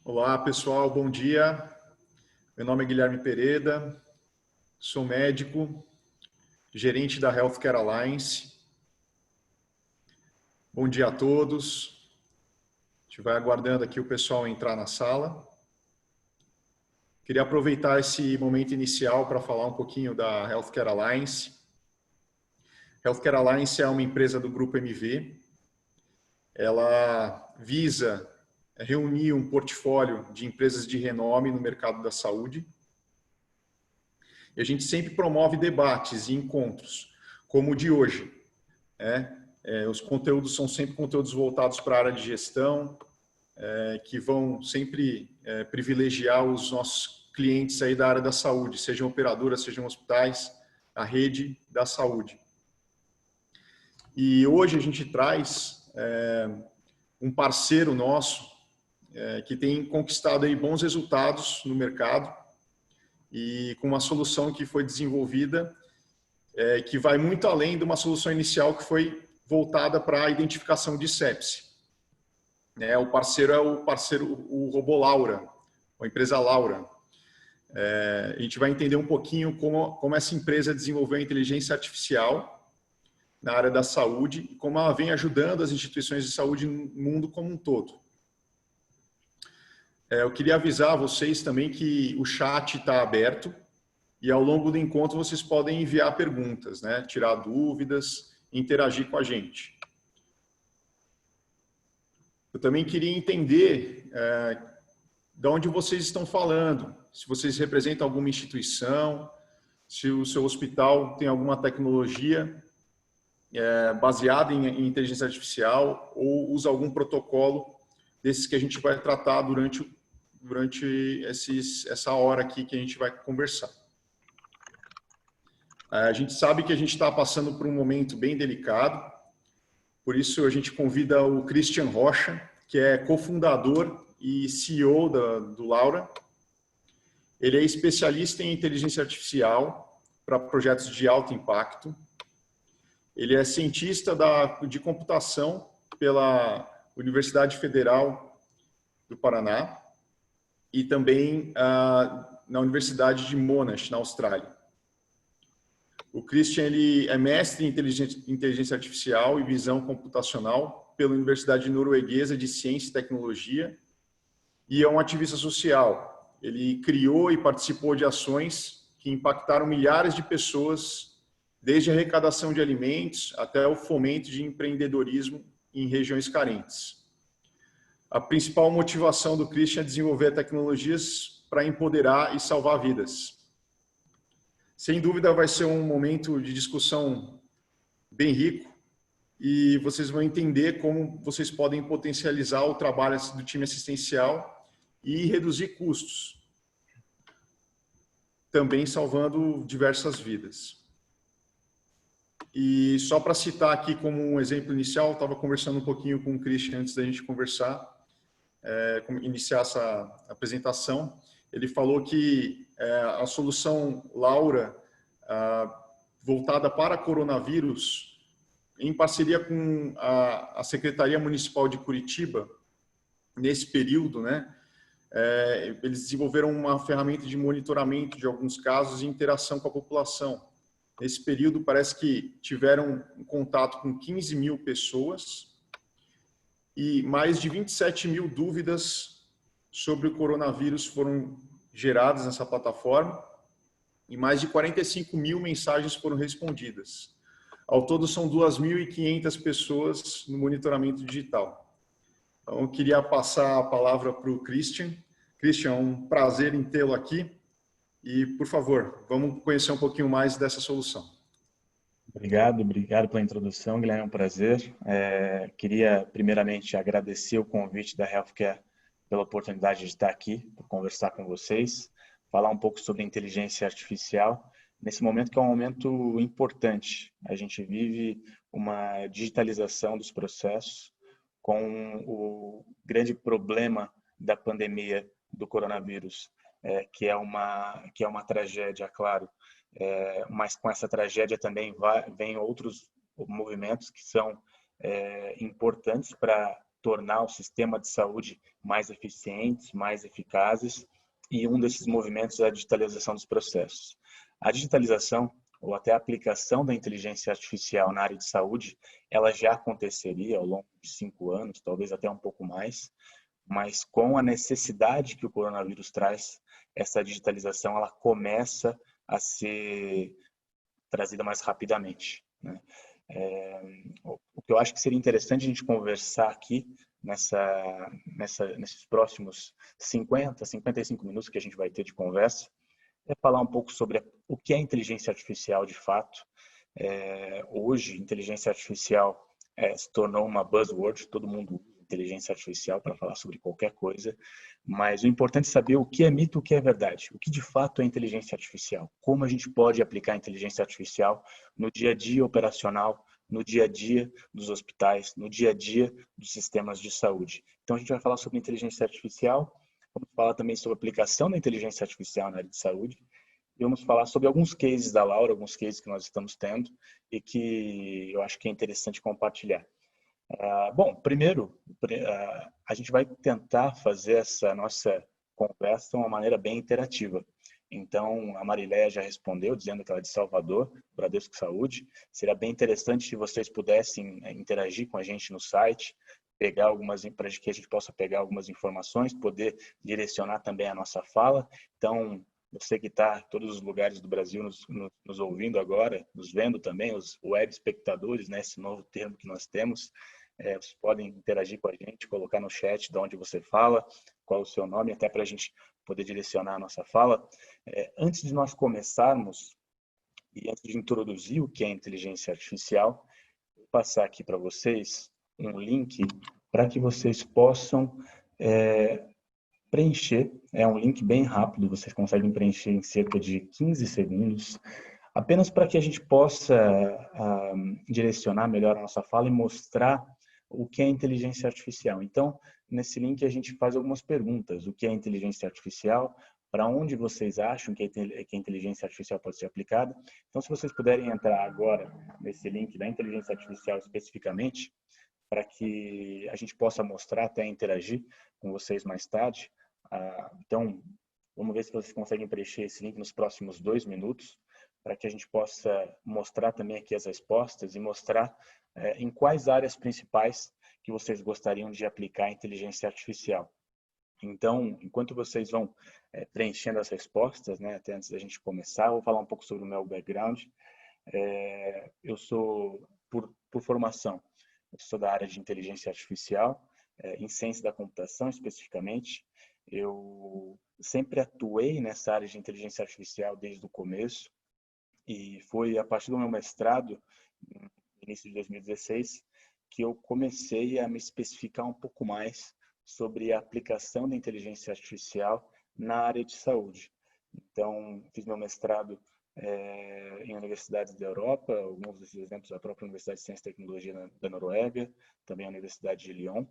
Olá, pessoal, bom dia. Meu nome é Guilherme Pereda, sou médico, gerente da Healthcare Alliance. Bom dia a todos. A gente vai aguardando aqui o pessoal entrar na sala. Queria aproveitar esse momento inicial para falar um pouquinho da Healthcare Alliance. Healthcare Alliance é uma empresa do Grupo MV. Ela visa reunir um portfólio de empresas de renome no mercado da saúde. E a gente sempre promove debates e encontros, como o de hoje. Os conteúdos são sempre conteúdos voltados para a área de gestão, que vão sempre privilegiar os nossos clientes aí da área da saúde, sejam operadoras, sejam hospitais, a rede da saúde. E hoje a gente traz um parceiro nosso que tem conquistado aí bons resultados no mercado e com uma solução que foi desenvolvida que vai muito além de uma solução inicial que foi voltada para a identificação de sepse. O parceiro é o robô Laura, a empresa Laura. A gente vai entender um pouquinho como essa empresa desenvolveu a inteligência artificial na área da saúde e como ela vem ajudando as instituições de saúde no mundo como um todo. Eu queria avisar vocês também que o chat está aberto e ao longo do encontro vocês podem enviar perguntas, tirar dúvidas, interagir com a gente. Eu também queria entender de onde vocês estão falando, se vocês representam alguma instituição, se o seu hospital tem alguma tecnologia baseada em inteligência artificial ou usa algum protocolo desses que a gente vai tratar durante essa hora aqui que a gente vai conversar. A gente sabe que a gente está passando por um momento bem delicado, por isso a gente convida o Christian Rocha, que é cofundador e CEO do Laura. Ele é especialista em inteligência artificial para projetos de alto impacto. Ele é cientista de computação pela Universidade Federal do Paraná e também na Universidade de Monash, na Austrália. O Christian ele é mestre em inteligência artificial e visão computacional pela Universidade Norueguesa de Ciência e Tecnologia e é um ativista social. Ele criou e participou de ações que impactaram milhares de pessoas, desde a arrecadação de alimentos até o fomento de empreendedorismo em regiões carentes. A principal motivação do Christian é desenvolver tecnologias para empoderar e salvar vidas. Sem dúvida vai ser um momento de discussão bem rico e vocês vão entender como vocês podem potencializar o trabalho do time assistencial e reduzir custos, também salvando diversas vidas. E só para citar aqui como um exemplo inicial, estava conversando um pouquinho com o Christian antes da gente conversar, iniciar essa apresentação. Ele falou que a solução Laura, voltada para coronavírus, em parceria com a Secretaria Municipal de Curitiba, nesse período, eles desenvolveram uma ferramenta de monitoramento de alguns casos e interação com a população. Nesse período, parece que tiveram um contato com 15 mil pessoas e mais de 27 mil dúvidas sobre o coronavírus foram geradas nessa plataforma e mais de 45 mil mensagens foram respondidas. Ao todo, são 2.500 pessoas no monitoramento digital. Então, eu queria passar a palavra para o Christian. Christian, é um prazer em tê-lo aqui. E, por favor, vamos conhecer um pouquinho mais dessa solução. Obrigado pela introdução, Guilherme, é um prazer. Queria, primeiramente, agradecer o convite da Healthcare pela oportunidade de estar aqui, para conversar com vocês, falar um pouco sobre inteligência artificial, nesse momento que é um momento importante. A gente vive uma digitalização dos processos com o grande problema da pandemia do coronavírus, que é uma tragédia, claro. Mas com essa tragédia também vem outros movimentos que são importantes para tornar o sistema de saúde mais eficientes, mais eficazes, e um desses movimentos é a digitalização dos processos. A digitalização, ou até a aplicação da inteligência artificial na área de saúde, ela já aconteceria ao longo de 5 anos, talvez até um pouco mais, mas com a necessidade que o coronavírus traz, essa digitalização ela começa a ser trazida mais rapidamente, né? O que eu acho que seria interessante a gente conversar aqui nesses próximos 55 minutos que a gente vai ter de conversa, é falar um pouco sobre o que é inteligência artificial de fato. Hoje, inteligência artificial se tornou uma buzzword, todo mundo usa inteligência artificial para falar sobre qualquer coisa, mas o importante é saber o que é mito e o que é verdade, o que de fato é inteligência artificial, como a gente pode aplicar a inteligência artificial no dia a dia operacional, no dia a dia dos hospitais, no dia a dia dos sistemas de saúde. Então a gente vai falar sobre inteligência artificial, vamos falar também sobre a aplicação da inteligência artificial na área de saúde, e vamos falar sobre alguns cases da Laura, alguns cases que nós estamos tendo e que eu acho que é interessante compartilhar. Bom, primeiro, a gente vai tentar fazer essa nossa conversa de uma maneira bem interativa. Então, a Mariléia já respondeu, dizendo que ela é de Salvador, Bradesco Saúde. Seria bem interessante se vocês pudessem interagir com a gente no site, pegar para que a gente possa pegar algumas informações, poder direcionar também a nossa fala. Então, você que está em todos os lugares do Brasil nos ouvindo agora, nos vendo também, os web espectadores, né, esse novo termo que nós temos, vocês podem interagir com a gente, colocar no chat de onde você fala, qual é o seu nome, até para a gente poder direcionar a nossa fala. Antes de nós começarmos e antes de introduzir o que é inteligência artificial, vou passar aqui para vocês um link para que vocês possam preencher. É um link bem rápido, vocês conseguem preencher em cerca de 15 segundos, apenas para que a gente possa direcionar melhor a nossa fala e mostrar o que é inteligência artificial. Então, nesse link a gente faz algumas perguntas. O que é inteligência artificial? Para onde vocês acham que a inteligência artificial pode ser aplicada? Então, se vocês puderem entrar agora nesse link da inteligência artificial especificamente, para que a gente possa mostrar, até interagir com vocês mais tarde. Então, vamos ver se vocês conseguem preencher esse link nos próximos 2 minutos, para que a gente possa mostrar também aqui as respostas e mostrar em quais áreas principais que vocês gostariam de aplicar a inteligência artificial. Então, enquanto vocês vão preenchendo as respostas, né, até antes da gente começar, eu vou falar um pouco sobre o meu background. Eu sou, por formação, eu sou da área de inteligência artificial, em ciência da computação especificamente. Eu sempre atuei nessa área de inteligência artificial desde o começo e foi a partir do meu mestrado, no início de 2016, que eu comecei a me especificar um pouco mais sobre a aplicação da inteligência artificial na área de saúde. Então, fiz meu mestrado em universidades da Europa, alguns desses exemplos, a própria Universidade de Ciência e Tecnologia da Noruega, também a Universidade de Lyon,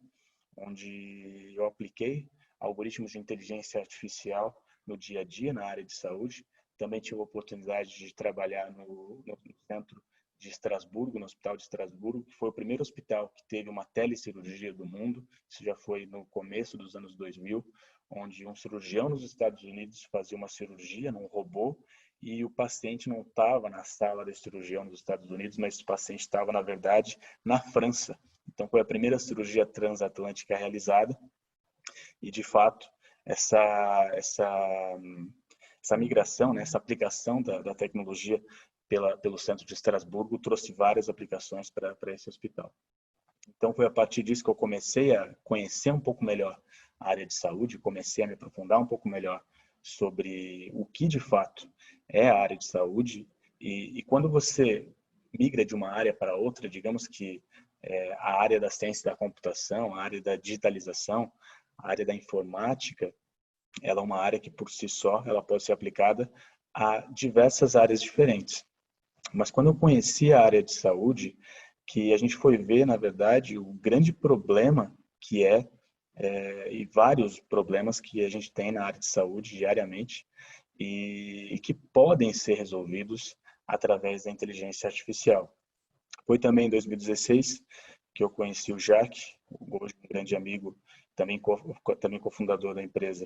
onde eu apliquei algoritmos de inteligência artificial no dia a dia na área de saúde. Também tive a oportunidade de trabalhar no centro de Estrasburgo, no Hospital de Estrasburgo, que foi o primeiro hospital que teve uma telecirurgia do mundo. Isso já foi no começo dos anos 2000, onde um cirurgião nos Estados Unidos fazia uma cirurgia num robô e o paciente não estava na sala desse cirurgião nos Estados Unidos, mas o paciente estava, na verdade, na França. Então, foi a primeira cirurgia transatlântica realizada e, de fato, essa migração, né, essa aplicação da tecnologia pelo centro de Estrasburgo trouxe várias aplicações para esse hospital. Então, foi a partir disso que eu comecei a conhecer um pouco melhor a área de saúde, comecei a me aprofundar um pouco melhor sobre o que, de fato, é a área de saúde. E quando você migra de uma área para outra, digamos que a área da ciência da computação, a área da digitalização, a área da informática, ela é uma área que, por si só, ela pode ser aplicada a diversas áreas diferentes. Mas quando eu conheci a área de saúde, que a gente foi ver, na verdade, o grande problema que e vários problemas que a gente tem na área de saúde diariamente e que podem ser resolvidos através da inteligência artificial. Foi também em 2016 que eu conheci o Jacques, hoje um grande amigo, também cofundador da empresa,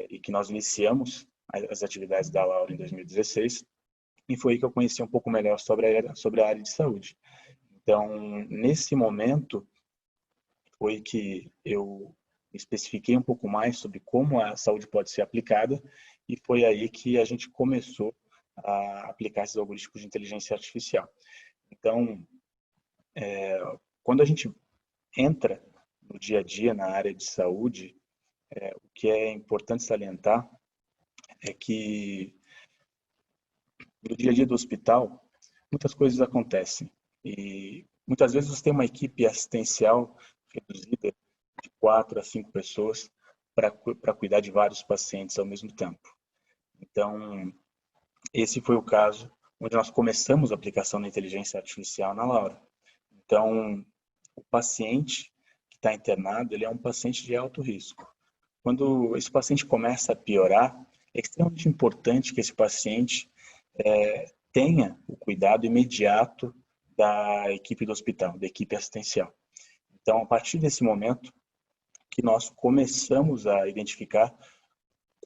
e que nós iniciamos as atividades da Laura em 2016, e foi aí que eu conheci um pouco melhor sobre a área de saúde. Então, nesse momento, foi que eu especifiquei um pouco mais sobre como a saúde pode ser aplicada, e foi aí que a gente começou a aplicar esses algoritmos de inteligência artificial. Então, quando a gente entra no dia a dia na área de saúde, o que é importante salientar é que no dia a dia do hospital, muitas coisas acontecem. E muitas vezes você tem uma equipe assistencial reduzida de 4 a 5 pessoas para cuidar de vários pacientes ao mesmo tempo. Então, esse foi o caso onde nós começamos a aplicação da inteligência artificial na Laura. Então, o paciente que está internado, ele é um paciente de alto risco. Quando esse paciente começa a piorar, é extremamente importante que esse paciente tenha o cuidado imediato da equipe do hospital, da equipe assistencial. Então, a partir desse momento que nós começamos a identificar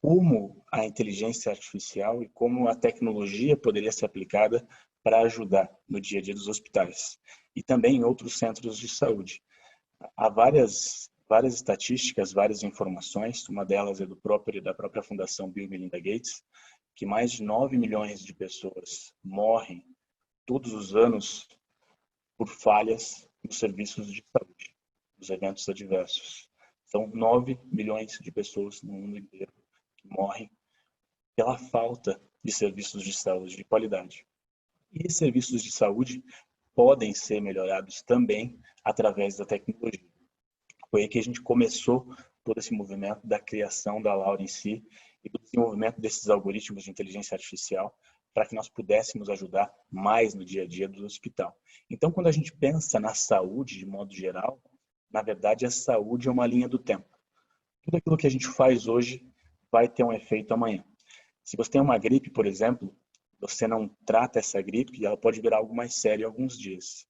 como a inteligência artificial e como a tecnologia poderia ser aplicada para ajudar no dia a dia dos hospitais e também em outros centros de saúde. Há várias estatísticas, várias informações, uma delas é da própria Fundação Bill e Melinda Gates, que mais de 9 milhões de pessoas morrem todos os anos por falhas nos serviços de saúde, nos eventos adversos. São 9 milhões de pessoas no mundo inteiro que morrem pela falta de serviços de saúde de qualidade. E serviços de saúde podem ser melhorados também através da tecnologia. Foi aí que a gente começou todo esse movimento da criação da Laura em si e do desenvolvimento desses algoritmos de inteligência artificial para que nós pudéssemos ajudar mais no dia a dia do hospital. Então, quando a gente pensa na saúde de modo geral, na verdade, a saúde é uma linha do tempo. Tudo aquilo que a gente faz hoje vai ter um efeito amanhã. Se você tem uma gripe, por exemplo, você não trata essa gripe, ela pode virar algo mais sério em alguns dias.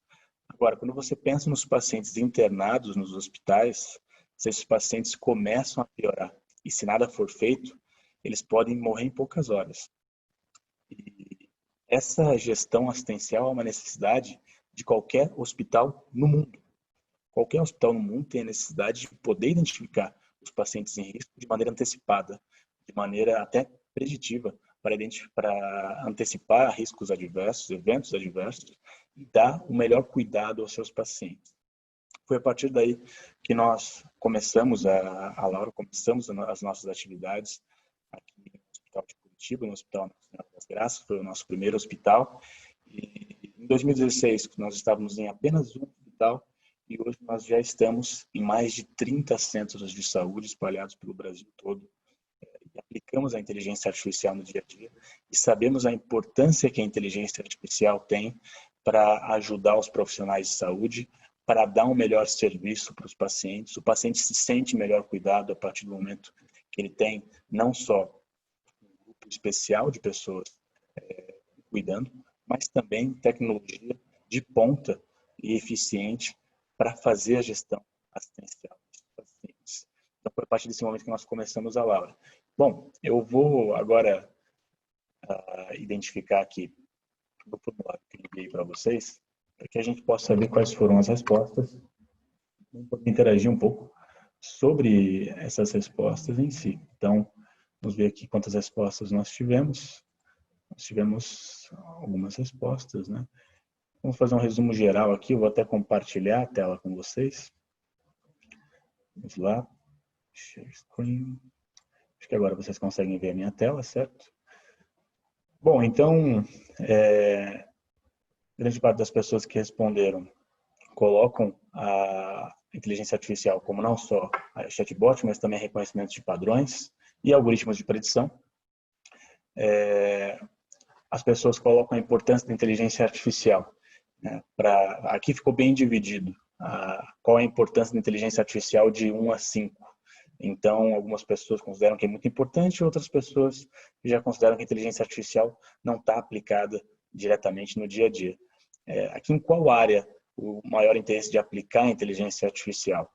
Agora, quando você pensa nos pacientes internados nos hospitais, se esses pacientes começam a piorar e se nada for feito, eles podem morrer em poucas horas. E essa gestão assistencial é uma necessidade de qualquer hospital no mundo. Qualquer hospital no mundo tem a necessidade de poder identificar os pacientes em risco de maneira antecipada, de maneira até preditiva, para antecipar riscos adversos, eventos adversos, e dar o melhor cuidado aos seus pacientes. Foi a partir daí que nós começamos, a Laura, começamos as nossas atividades aqui no Hospital de Curitiba, no Hospital Nossa Senhora das Graças, foi o nosso primeiro hospital. E em 2016, nós estávamos em apenas um hospital, e hoje nós já estamos em mais de 30 centros de saúde espalhados pelo Brasil todo. E aplicamos a inteligência artificial no dia a dia e sabemos a importância que a inteligência artificial tem para ajudar os profissionais de saúde, para dar um melhor serviço para os pacientes. O paciente se sente melhor cuidado a partir do momento que ele tem não só um grupo especial de pessoas cuidando, mas também tecnologia de ponta e eficiente para fazer a gestão assistencial dos pacientes. Então, foi a partir desse momento que nós começamos a Laura. Bom, eu vou agora identificar aqui no formulário que eu enviei para vocês, para que a gente possa saber quais foram as respostas e interagir um pouco sobre essas respostas em si. Então, vamos ver aqui quantas respostas nós tivemos. Nós tivemos algumas respostas, né? Vamos fazer um resumo geral aqui, eu vou até compartilhar a tela com vocês. Vamos lá. Share screen. Acho que agora vocês conseguem ver a minha tela, certo? Bom, então, grande parte das pessoas que responderam colocam a inteligência artificial como não só a chatbot, mas também reconhecimento de padrões e algoritmos de predição. As pessoas colocam a importância da inteligência artificial. Né, aqui ficou bem dividido. Qual é a importância da inteligência artificial de 1 a 5. Então, algumas pessoas consideram que é muito importante, outras pessoas já consideram que a inteligência artificial não está aplicada diretamente no dia a dia. Aqui em qual área o maior interesse de aplicar a inteligência artificial.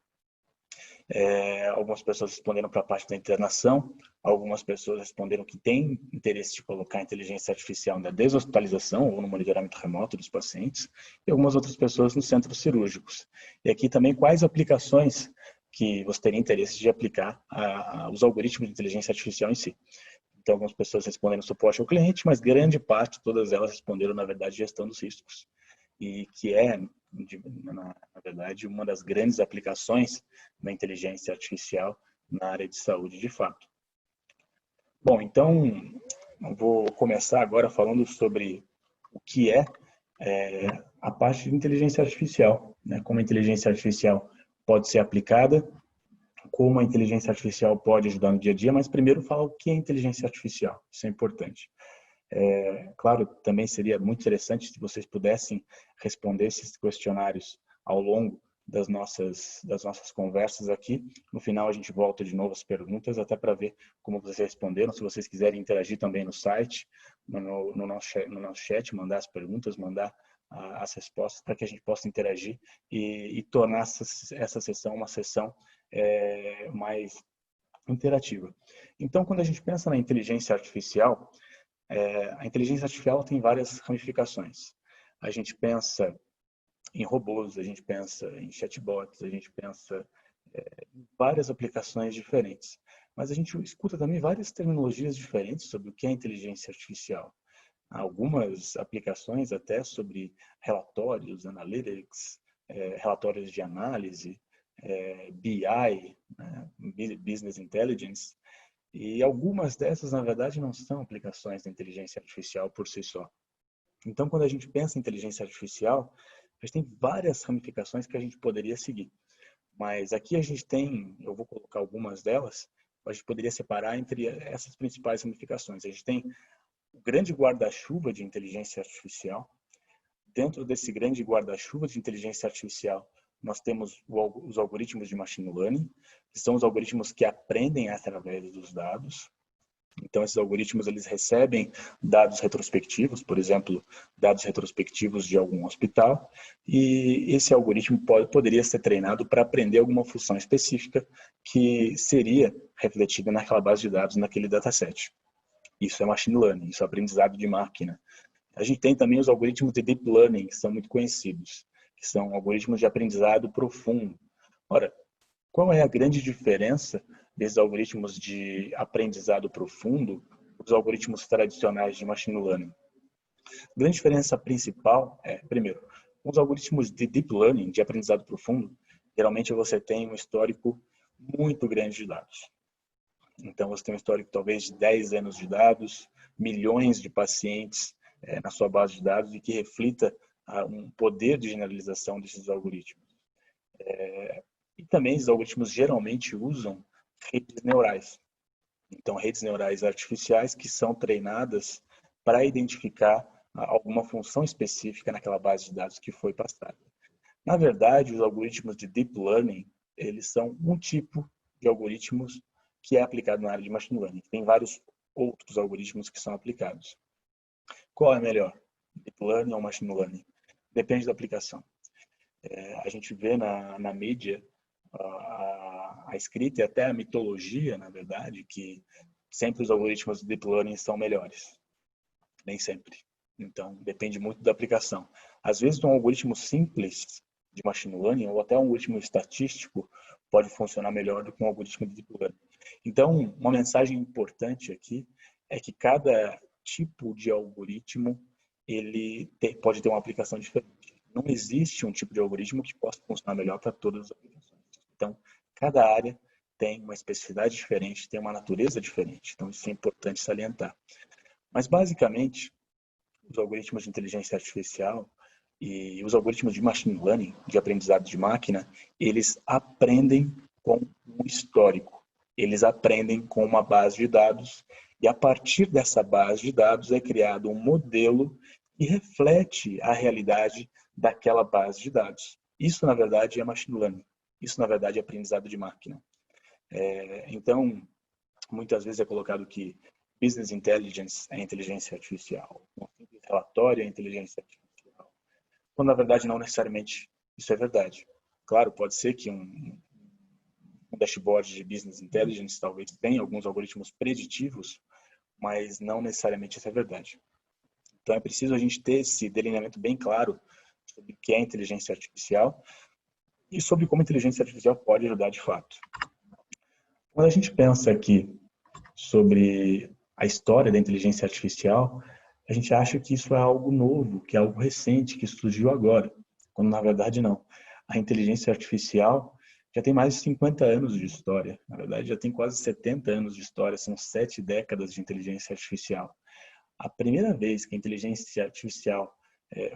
Algumas pessoas responderam para a parte da internação, algumas pessoas responderam que têm interesse de colocar a inteligência artificial na deshospitalização ou no monitoramento remoto dos pacientes, e algumas outras pessoas nos centros cirúrgicos. E aqui também quais aplicações que você teria interesse de aplicar os algoritmos de inteligência artificial em si. Então, algumas pessoas responderam suporte ao cliente, mas grande parte, todas elas responderam, na verdade, gestão dos riscos. E que na verdade, uma das grandes aplicações da inteligência artificial na área de saúde, de fato. Bom, então, eu vou começar agora falando sobre o que é a parte de inteligência artificial, né? Como a inteligência artificial pode ser aplicada, como a inteligência artificial pode ajudar no dia a dia, mas primeiro falar o que é inteligência artificial, isso é importante. Claro, também seria muito interessante se vocês pudessem responder esses questionários ao longo das nossas conversas aqui. No final a gente volta de novo as perguntas, até para ver como vocês responderam. Se vocês quiserem interagir também no site, no nosso chat, mandar as perguntas, mandar as respostas para que a gente possa interagir e tornar essa sessão uma sessão mais interativa. Então, quando a gente pensa na inteligência artificial, a inteligência artificial tem várias ramificações. A gente pensa em robôs, a gente pensa em chatbots, a gente pensa em várias aplicações diferentes. Mas a gente escuta também várias terminologias diferentes sobre o que é inteligência artificial. Algumas aplicações até sobre relatórios, analytics, relatórios de análise, BI, né, Business Intelligence. E algumas dessas, na verdade, não são aplicações da inteligência artificial por si só. Então, quando a gente pensa em inteligência artificial, a gente tem várias ramificações que a gente poderia seguir. Mas aqui a gente tem, eu vou colocar algumas delas, a gente poderia separar entre essas principais ramificações. A gente tem o grande guarda-chuva de inteligência artificial. Dentro desse grande guarda-chuva de inteligência artificial, nós temos os algoritmos de machine learning, que são os algoritmos que aprendem através dos dados. Então, esses algoritmos eles recebem dados retrospectivos, por exemplo, dados retrospectivos de algum hospital, e esse algoritmo poderia ser treinado para aprender alguma função específica que seria refletida naquela base de dados, naquele dataset. Isso é machine learning, isso é aprendizado de máquina. A gente tem também os algoritmos de deep learning, que são muito conhecidos, que são algoritmos de aprendizado profundo. Ora, qual é a grande diferença desses algoritmos de aprendizado profundo dos algoritmos tradicionais de machine learning? A grande diferença principal é, primeiro, os algoritmos de deep learning, de aprendizado profundo, geralmente você tem um histórico muito grande de dados. Então, você tem um histórico talvez de 10 anos de dados, milhões de pacientes na sua base de dados e que reflita um poder de generalização desses algoritmos. E também esses algoritmos geralmente usam redes neurais. Então, redes neurais artificiais que são treinadas para identificar alguma função específica naquela base de dados que foi passada. Na verdade, os algoritmos de deep learning, eles são um tipo de algoritmos que é aplicado na área de machine learning. Tem vários outros algoritmos que são aplicados. Qual é melhor? Deep learning ou machine learning? Depende da aplicação. A gente vê na mídia a escrita e até a mitologia, na verdade, que sempre os algoritmos de deep learning são melhores. Nem sempre. Então, depende muito da aplicação. Às vezes, um algoritmo simples de machine learning ou até um algoritmo estatístico pode funcionar melhor do que um algoritmo de deep learning. Então, uma mensagem importante aqui é que cada tipo de algoritmo ele pode ter uma aplicação diferente. Não existe um tipo de algoritmo que possa funcionar melhor para todas as aplicações. Então, cada área tem uma especificidade diferente, tem uma natureza diferente. Então, isso é importante salientar. Mas, basicamente, os algoritmos de inteligência artificial e os algoritmos de machine learning, de aprendizado de máquina, eles aprendem com um histórico. Eles aprendem com uma base de dados e, a partir dessa base de dados, é criado um modelo que reflete a realidade daquela base de dados. Isso, na verdade, é machine learning. Isso, na verdade, é aprendizado de máquina. Então, muitas vezes é colocado que Business Intelligence é inteligência artificial. Um simples relatório é inteligência artificial. quando na verdade não necessariamente isso é verdade. Claro, pode ser que um dashboard de business intelligence talvez tenha alguns algoritmos preditivos, mas não necessariamente isso é verdade. Então é preciso a gente ter esse delineamento bem claro sobre o que é inteligência artificial e sobre como a inteligência artificial pode ajudar de fato. Quando a gente pensa aqui sobre a história da inteligência artificial, a gente acha que isso é algo novo, que é algo recente, que surgiu agora, quando na verdade não. A inteligência artificial já tem mais de 50 anos de história, na verdade já tem quase 70 anos de história, são 7 décadas de inteligência artificial. A primeira vez que a inteligência artificial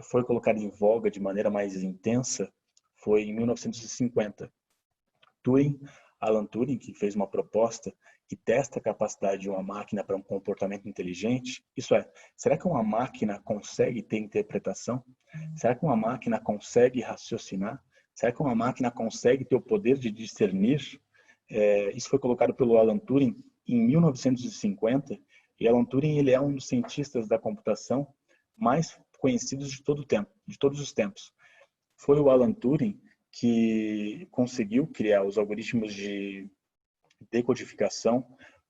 foi colocada em voga de maneira mais intensa foi em 1950. Alan Turing, que fez uma proposta que testa a capacidade de uma máquina para um comportamento inteligente. Isso é, será que uma máquina consegue ter interpretação? Será que uma máquina consegue raciocinar? Será que uma máquina consegue ter o poder de discernir? Isso foi colocado pelo Alan Turing em 1950. E Alan Turing ele é um dos cientistas da computação mais conhecidos de todo o tempo, de todos os tempos. Foi o Alan Turing que conseguiu criar os algoritmos de decodificação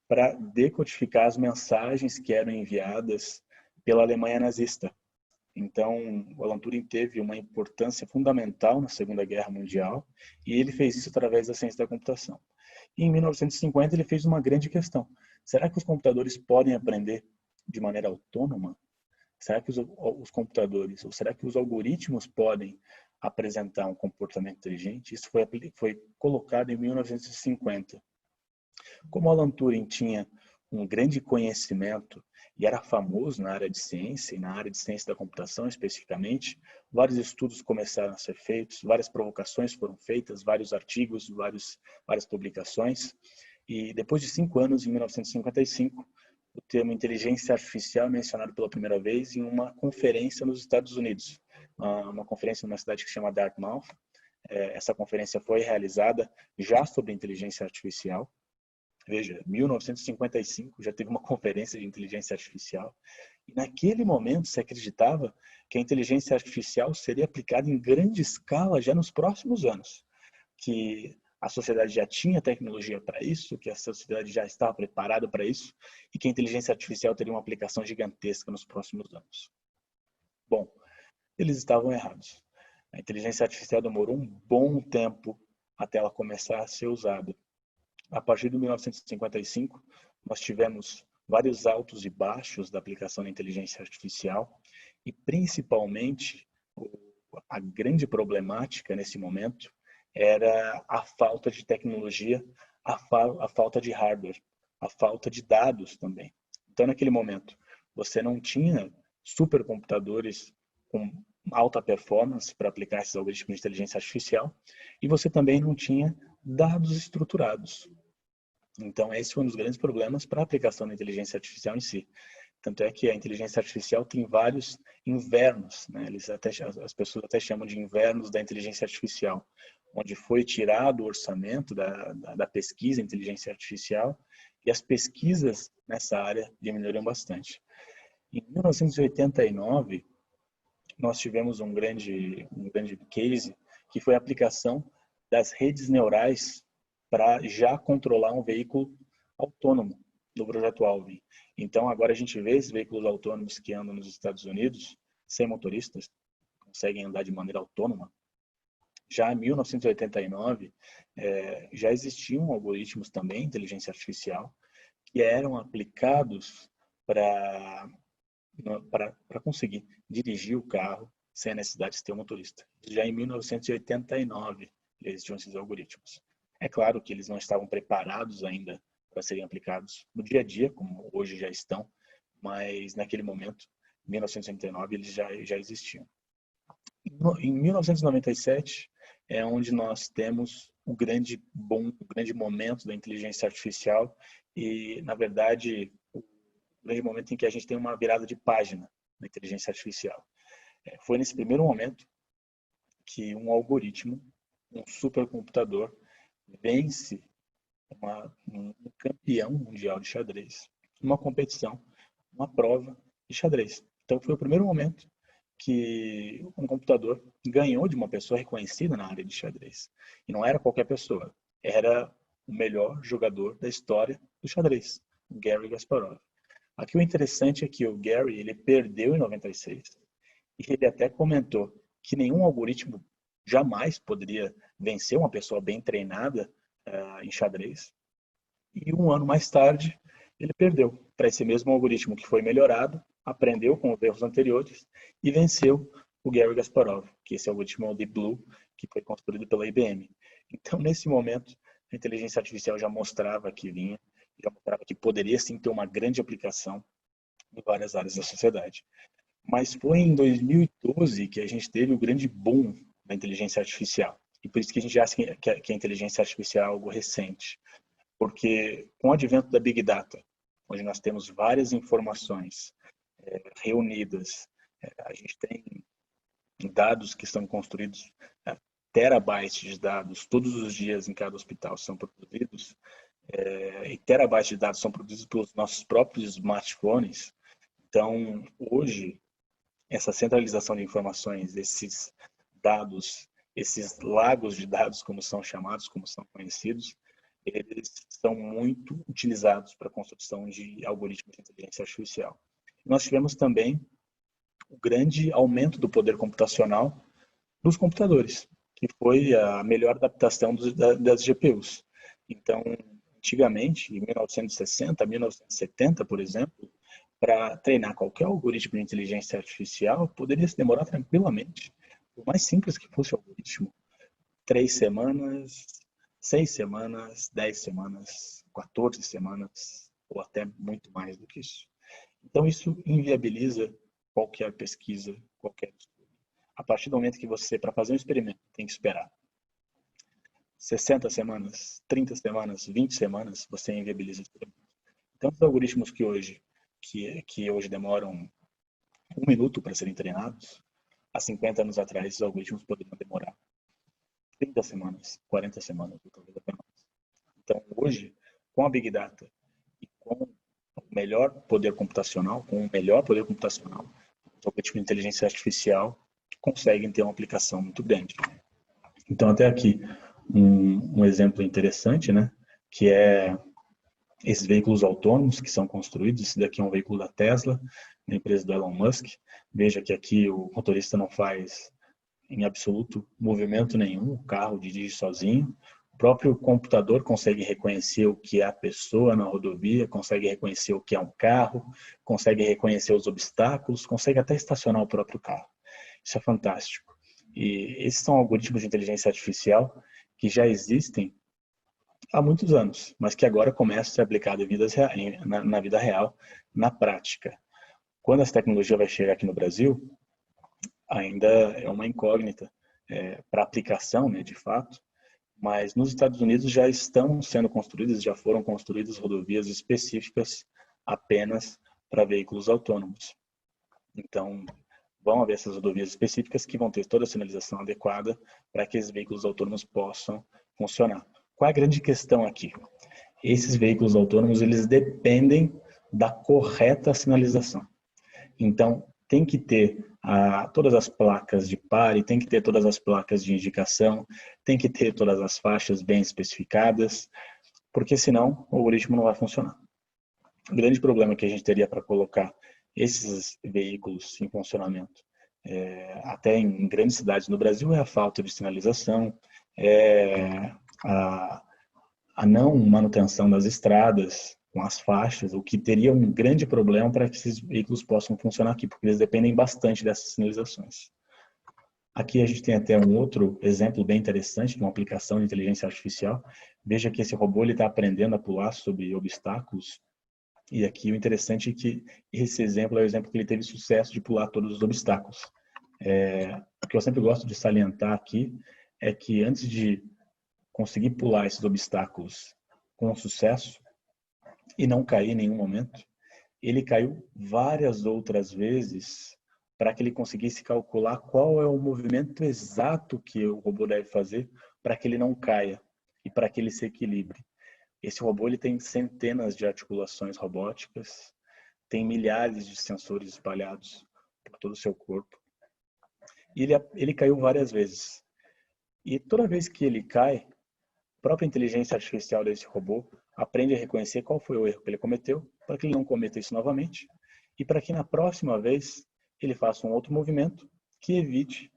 para decodificar as mensagens que eram enviadas pela Alemanha nazista. Então, o Alan Turing teve uma importância fundamental na Segunda Guerra Mundial e ele fez isso através da ciência da computação. E em 1950 ele fez uma grande questão. Será que os computadores podem aprender de maneira autônoma? Será que os computadores, ou será que os algoritmos podem apresentar um comportamento inteligente? Isso foi colocado em 1950. Como Alan Turing tinha um grande conhecimento e era famoso na área de ciência, e na área de ciência da computação especificamente, vários estudos começaram a ser feitos, várias provocações foram feitas, vários artigos, várias publicações. E depois de 5 anos, em 1955, o termo inteligência artificial é mencionado pela primeira vez em uma conferência nos Estados Unidos, uma conferência numa cidade que se chama Dartmouth. Essa conferência foi realizada já sobre inteligência artificial. Veja, 1955 já teve uma conferência de inteligência artificial e naquele momento se acreditava que a inteligência artificial seria aplicada em grande escala já nos próximos anos, que a sociedade já tinha tecnologia para isso, que a sociedade já estava preparada para isso e que a inteligência artificial teria uma aplicação gigantesca nos próximos anos. Bom, eles estavam errados. A inteligência artificial demorou um bom tempo até ela começar a ser usada. A partir de 1955, nós tivemos vários altos e baixos da aplicação da inteligência artificial e, principalmente, a grande problemática nesse momento era a falta de tecnologia, a falta de hardware, a falta de dados também. Então, naquele momento, você não tinha supercomputadores com alta performance para aplicar esses algoritmos de inteligência artificial e você também não tinha dados estruturados. Então, esse foi um dos grandes problemas para a aplicação da inteligência artificial em si. Tanto é que a inteligência artificial tem vários invernos, né? As pessoas até chamam de invernos da inteligência artificial, onde foi tirado o orçamento da pesquisa em inteligência artificial e as pesquisas nessa área diminuíram bastante. Em 1989, nós tivemos um grande case, que foi a aplicação das redes neurais para já controlar um veículo autônomo do projeto Alvin. Então, agora a gente vê esses veículos autônomos que andam nos Estados Unidos, sem motoristas, conseguem andar de maneira autônoma. Já em 1989, já existiam algoritmos também, inteligência artificial, que eram aplicados para conseguir dirigir o carro sem a necessidade de ter um motorista. Já em 1989, existiam esses algoritmos. É claro que eles não estavam preparados ainda para serem aplicados no dia a dia, como hoje já estão, mas naquele momento, em 1989, eles já existiam. Em 1997 é onde nós temos o grande momento da inteligência artificial e, na verdade, o grande momento em que a gente tem uma virada de página na inteligência artificial. Foi nesse primeiro momento que um algoritmo, um supercomputador, vence um campeão mundial de xadrez, uma competição, uma prova de xadrez. Então foi o primeiro momento que um computador ganhou de uma pessoa reconhecida na área de xadrez. E não era qualquer pessoa, era o melhor jogador da história do xadrez, o Garry Kasparov. Aqui o interessante é que o Garry, ele perdeu em 96 e ele até comentou que nenhum algoritmo jamais poderia vencer uma pessoa bem treinada em xadrez. E um ano mais tarde, ele perdeu para esse mesmo algoritmo que foi melhorado, aprendeu com os erros anteriores e venceu o Garry Kasparov, que esse algoritmo é o Deep Blue, que foi construído pela IBM. Então, nesse momento, a inteligência artificial já mostrava que vinha, já mostrava que poderia sim ter uma grande aplicação em várias áreas da sociedade. Mas foi em 2012 que a gente teve o grande boom da inteligência artificial. E por isso que a gente acha que a inteligência artificial é algo recente. Porque com o advento da Big Data, onde nós temos várias informações reunidas, a gente tem dados que são construídos, terabytes de dados todos os dias em cada hospital são produzidos, e terabytes de dados são produzidos pelos nossos próprios smartphones. Então, hoje, essa centralização de informações, esses dados, esses lagos de dados, como são chamados, como são conhecidos, eles são muito utilizados para a construção de algoritmos de inteligência artificial. Nós tivemos também o grande aumento do poder computacional dos computadores, que foi a melhor adaptação das GPUs. Então, antigamente, em 1960, 1970, por exemplo, para treinar qualquer algoritmo de inteligência artificial, poderia se demorar tranquilamente. Por mais simples que fosse o algoritmo, 3 semanas, 6 semanas, 10 semanas, 14 semanas, ou até muito mais do que isso. Então, isso inviabiliza qualquer pesquisa, qualquer estudo. A partir do momento que você, para fazer um experimento, tem que esperar 60 semanas, 30 semanas, 20 semanas, você inviabiliza o experimento. Então, os algoritmos que hoje demoram 1 minuto para serem treinados, há 50 anos atrás, os algoritmos poderiam demorar 30 semanas, 40 semanas, talvez até mais. Então, hoje, com a Big Data e com o melhor poder computacional, os algoritmos de inteligência artificial conseguem ter uma aplicação muito grande. Então, até aqui, um exemplo interessante, né, que é esses veículos autônomos que são construídos. Esse daqui é um veículo da Tesla, da empresa do Elon Musk. Veja que aqui o motorista não faz em absoluto movimento nenhum, o carro dirige sozinho. O próprio computador consegue reconhecer o que é a pessoa na rodovia, consegue reconhecer o que é um carro, consegue reconhecer os obstáculos, consegue até estacionar o próprio carro. Isso é fantástico. E esses são algoritmos de inteligência artificial que já existem há muitos anos, mas que agora começam a ser aplicados na vida real, na prática. Quando essa tecnologia vai chegar aqui no Brasil, ainda é uma incógnita para aplicação, né, de fato, mas nos Estados Unidos já estão sendo construídas, já foram construídas rodovias específicas apenas para veículos autônomos. Então, vão haver essas rodovias específicas que vão ter toda a sinalização adequada para que esses veículos autônomos possam funcionar. Qual é a grande questão aqui? Esses veículos autônomos, eles dependem da correta sinalização. Então, tem que ter todas as placas de pare, tem que ter todas as placas de indicação, tem que ter todas as faixas bem especificadas, porque senão o algoritmo não vai funcionar. O grande problema que a gente teria para colocar esses veículos em funcionamento, até em grandes cidades no Brasil, é a falta de sinalização, a não manutenção das estradas com as faixas, o que teria um grande problema para que esses veículos possam funcionar aqui, porque eles dependem bastante dessas sinalizações. Aqui a gente tem até um outro exemplo bem interessante de uma aplicação de inteligência artificial. Veja que esse robô está aprendendo a pular sobre obstáculos. E aqui o interessante é que esse exemplo é o exemplo que ele teve sucesso de pular todos os obstáculos. O que eu sempre gosto de salientar aqui é que antes de conseguir pular esses obstáculos com sucesso e não cair em nenhum momento, ele caiu várias outras vezes para que ele conseguisse calcular qual é o movimento exato que o robô deve fazer para que ele não caia e para que ele se equilibre. Esse robô ele tem centenas de articulações robóticas, tem milhares de sensores espalhados por todo o seu corpo. E ele caiu várias vezes. E toda vez que ele cai, a própria inteligência artificial desse robô aprende a reconhecer qual foi o erro que ele cometeu, para que ele não cometa isso novamente, e para que na próxima vez ele faça um outro movimento que evite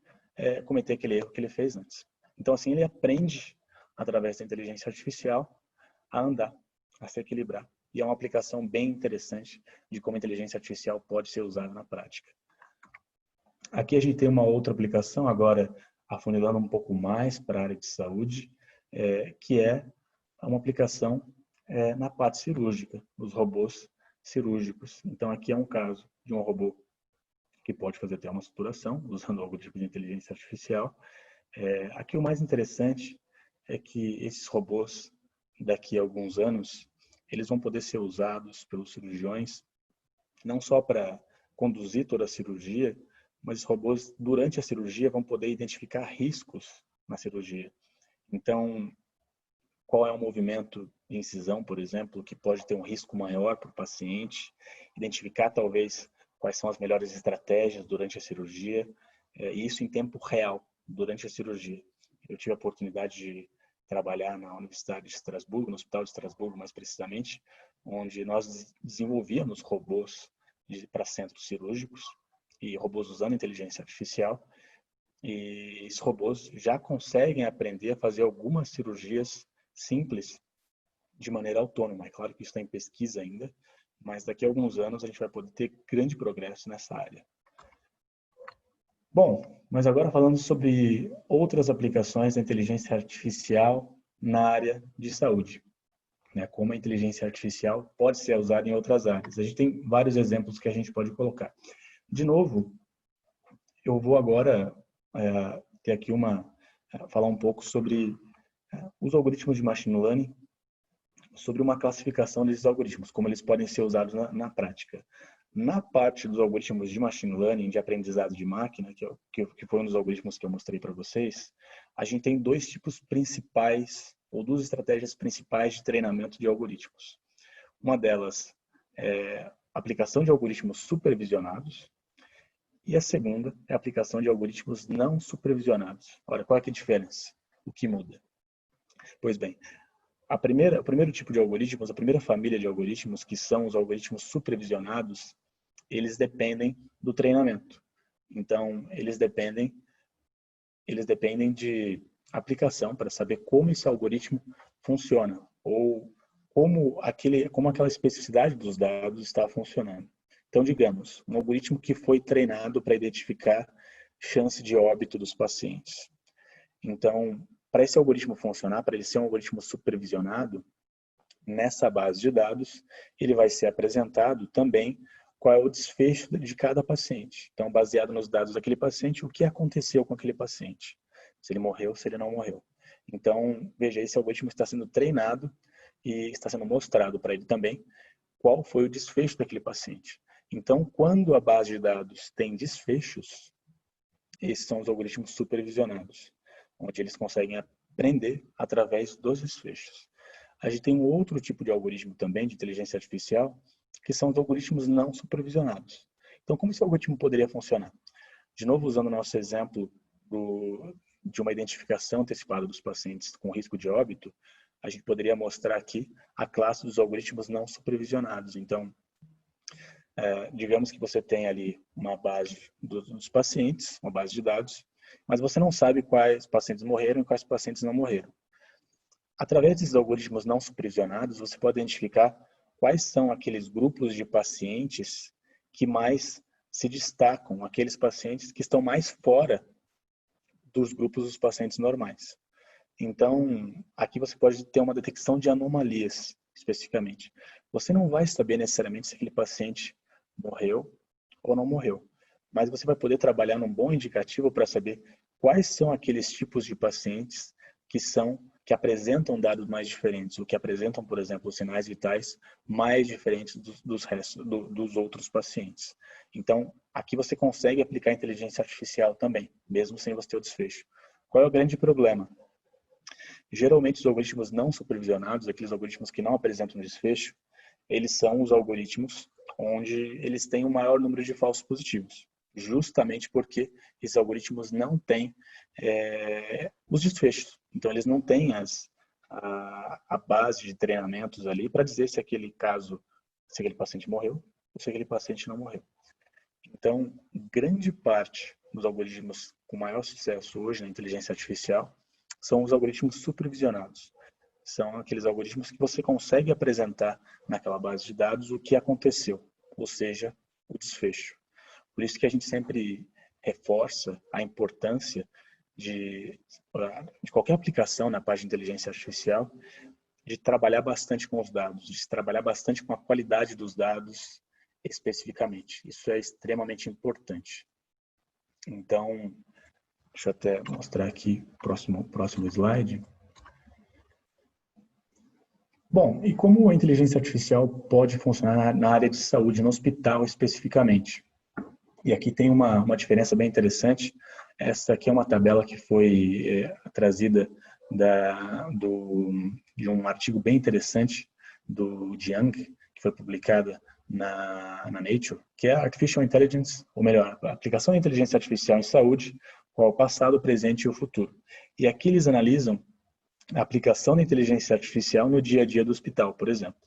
cometer aquele erro que ele fez antes. Então, assim, ele aprende, através da inteligência artificial, a andar, a se equilibrar. E é uma aplicação bem interessante de como a inteligência artificial pode ser usada na prática. Aqui a gente tem uma outra aplicação, agora afunilando um pouco mais para a área de saúde, que é uma aplicação na parte cirúrgica, os robôs cirúrgicos. Então aqui é um caso de um robô que pode fazer até uma suturação, usando algum tipo de inteligência artificial. Aqui o mais interessante é que esses robôs, daqui a alguns anos, eles vão poder ser usados pelos cirurgiões, não só para conduzir toda a cirurgia, mas os robôs, durante a cirurgia, vão poder identificar riscos na cirurgia. Então, qual é o movimento de incisão, por exemplo, que pode ter um risco maior para o paciente, identificar talvez quais são as melhores estratégias durante a cirurgia, e isso em tempo real, durante a cirurgia. Eu tive a oportunidade de trabalhar na Universidade de Estrasburgo, no Hospital de Estrasburgo mais precisamente, onde nós desenvolvíamos robôs para centros cirúrgicos e robôs usando inteligência artificial, e esses robôs já conseguem aprender a fazer algumas cirurgias simples de maneira autônoma. É claro que isso está em pesquisa ainda, mas daqui a alguns anos a gente vai poder ter grande progresso nessa área. Bom, mas agora falando sobre outras aplicações da inteligência artificial na área de saúde, né? Como a inteligência artificial pode ser usada em outras áreas. A gente tem vários exemplos que a gente pode colocar. De novo, eu vou agora ter aqui falar um pouco sobre os algoritmos de machine learning, sobre uma classificação desses algoritmos, como eles podem ser usados na prática. Na parte dos algoritmos de machine learning, de aprendizado de máquina, que foi um dos algoritmos que eu mostrei para vocês, a gente tem dois tipos principais, ou duas estratégias principais de treinamento de algoritmos. Uma delas é a aplicação de algoritmos supervisionados, e a segunda é a aplicação de algoritmos não supervisionados. Ora, qual é a diferença? O que muda? Pois bem, o primeiro tipo de algoritmos, a primeira família de algoritmos, que são os algoritmos supervisionados, eles dependem do treinamento. Então, eles dependem de aplicação para saber como esse algoritmo funciona ou como aquela especificidade dos dados está funcionando. Então, digamos, um algoritmo que foi treinado para identificar chance de óbito dos pacientes. Então, para esse algoritmo funcionar, para ele ser um algoritmo supervisionado, nessa base de dados, ele vai ser apresentado também qual é o desfecho de cada paciente. Então, baseado nos dados daquele paciente, o que aconteceu com aquele paciente. Se ele morreu, se ele não morreu. Então, veja, esse algoritmo está sendo treinado e está sendo mostrado para ele também qual foi o desfecho daquele paciente. Então, quando a base de dados tem desfechos, esses são os algoritmos supervisionados, onde eles conseguem aprender através dos desfechos. A gente tem um outro tipo de algoritmo também, de inteligência artificial, que são os algoritmos não supervisionados. Então, como esse algoritmo poderia funcionar? De novo, usando o nosso exemplo de uma identificação antecipada dos pacientes com risco de óbito, a gente poderia mostrar aqui a classe dos algoritmos não supervisionados. Então, digamos que você tem ali uma base dos pacientes, uma base de dados, mas você não sabe quais pacientes morreram e quais pacientes não morreram. Através desses algoritmos não supervisionados, você pode identificar quais são aqueles grupos de pacientes que mais se destacam, aqueles pacientes que estão mais fora dos grupos dos pacientes normais. Então, aqui você pode ter uma detecção de anomalias, especificamente. Você não vai saber necessariamente se aquele paciente morreu ou não morreu, mas você vai poder trabalhar num bom indicativo para saber quais são aqueles tipos de pacientes que apresentam dados mais diferentes, ou que apresentam, por exemplo, sinais vitais mais diferentes dos outros pacientes. Então, aqui você consegue aplicar inteligência artificial também, mesmo sem você ter o desfecho. Qual é o grande problema? Geralmente, os algoritmos não supervisionados, aqueles algoritmos que não apresentam desfecho, eles são os algoritmos onde eles têm o maior número de falsos positivos. justamente porque esses algoritmos não têm os desfechos. Então, eles não têm a base de treinamentos ali para dizer se aquele paciente morreu ou se aquele paciente não morreu. Então, grande parte dos algoritmos com maior sucesso hoje na inteligência artificial são os algoritmos supervisionados. São aqueles algoritmos que você consegue apresentar naquela base de dados o que aconteceu, ou seja, o desfecho. Por isso que a gente sempre reforça a importância de qualquer aplicação na parte de inteligência artificial, de trabalhar bastante com os dados, de trabalhar bastante com a qualidade dos dados especificamente. Isso é extremamente importante. Então, deixa eu até mostrar aqui o próximo slide. Bom, e como a inteligência artificial pode funcionar na área de saúde, no hospital especificamente? E aqui tem uma diferença bem interessante. Essa aqui é uma tabela que foi trazida de um artigo bem interessante do Jiang, que foi publicada na Nature, que é Artificial Intelligence, ou melhor, a aplicação da inteligência artificial em saúde, qual é o passado, o presente e o futuro. E aqui eles analisam a aplicação da inteligência artificial no dia a dia do hospital, por exemplo.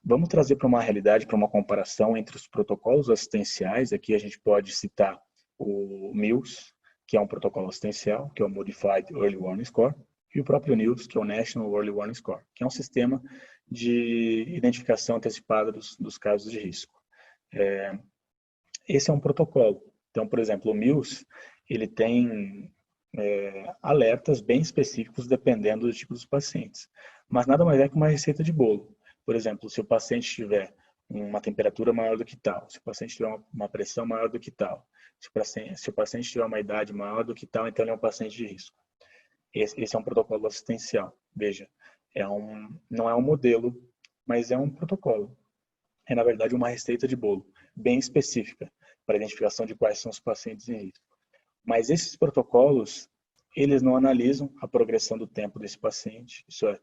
Vamos trazer para uma realidade, para uma comparação entre os protocolos assistenciais. Aqui a gente pode citar o MILS, que é um protocolo assistencial, que é o Modified Early Warning Score, e o próprio NILS, que é o National Early Warning Score, que é um sistema de identificação antecipada dos casos de risco. Esse é um protocolo. Então, por exemplo, o MILS, ele tem alertas bem específicos dependendo do tipo dos pacientes. Mas nada mais é que uma receita de bolo. Por exemplo, se o paciente tiver uma temperatura maior do que tal, se o paciente tiver uma pressão maior do que tal, se o paciente tiver uma idade maior do que tal, então ele é um paciente de risco. Esse é um protocolo assistencial. Veja, não é um modelo, mas é um protocolo. É, na verdade, uma receita de bolo bem específica para a identificação de quais são os pacientes em risco. Mas esses protocolos, eles não analisam a progressão do tempo desse paciente. Isso é,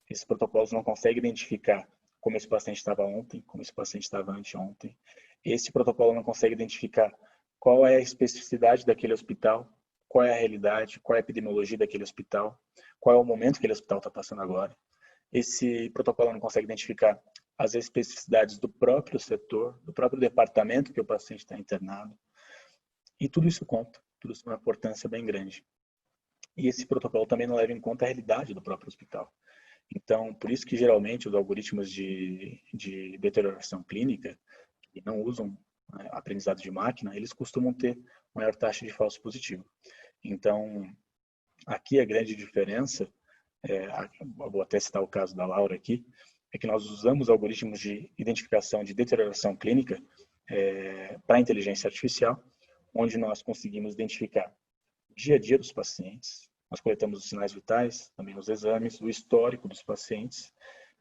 esses protocolos não conseguem identificar como esse paciente estava ontem, como esse paciente estava anteontem. Esse protocolo não consegue identificar qual é a especificidade daquele hospital, qual é a realidade, qual é a epidemiologia daquele hospital, qual é o momento que aquele hospital está passando agora. Esse protocolo não consegue identificar as especificidades do próprio setor, do próprio departamento que o paciente está internado. E tudo isso conta, tudo isso tem uma importância bem grande. E esse protocolo também não leva em conta a realidade do próprio hospital. Então, por isso que geralmente os algoritmos de deterioração clínica, que não usam aprendizado de máquina, eles costumam ter maior taxa de falso positivo. Então, aqui a grande diferença, vou até citar o caso da Laura aqui, é que nós usamos algoritmos de identificação de deterioração clínica para a inteligência artificial, onde nós conseguimos identificar o dia a dia dos pacientes, nós coletamos os sinais vitais, também nos exames, o histórico dos pacientes,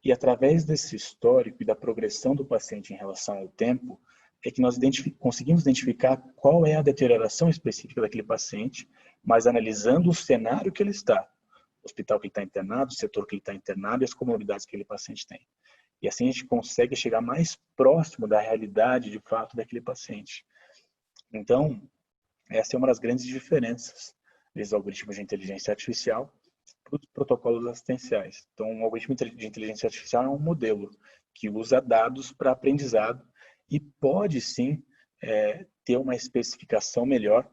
e através desse histórico e da progressão do paciente em relação ao tempo, é que nós conseguimos identificar qual é a deterioração específica daquele paciente, mas analisando o cenário que ele está, o hospital que ele está internado, o setor que ele está internado e as comorbidades que aquele paciente tem. E assim a gente consegue chegar mais próximo da realidade de fato daquele paciente. Então, essa é uma das grandes diferenças desses algoritmos de inteligência artificial para os protocolos assistenciais. Então, um algoritmo de inteligência artificial é um modelo que usa dados para aprendizado e pode sim ter uma especificação melhor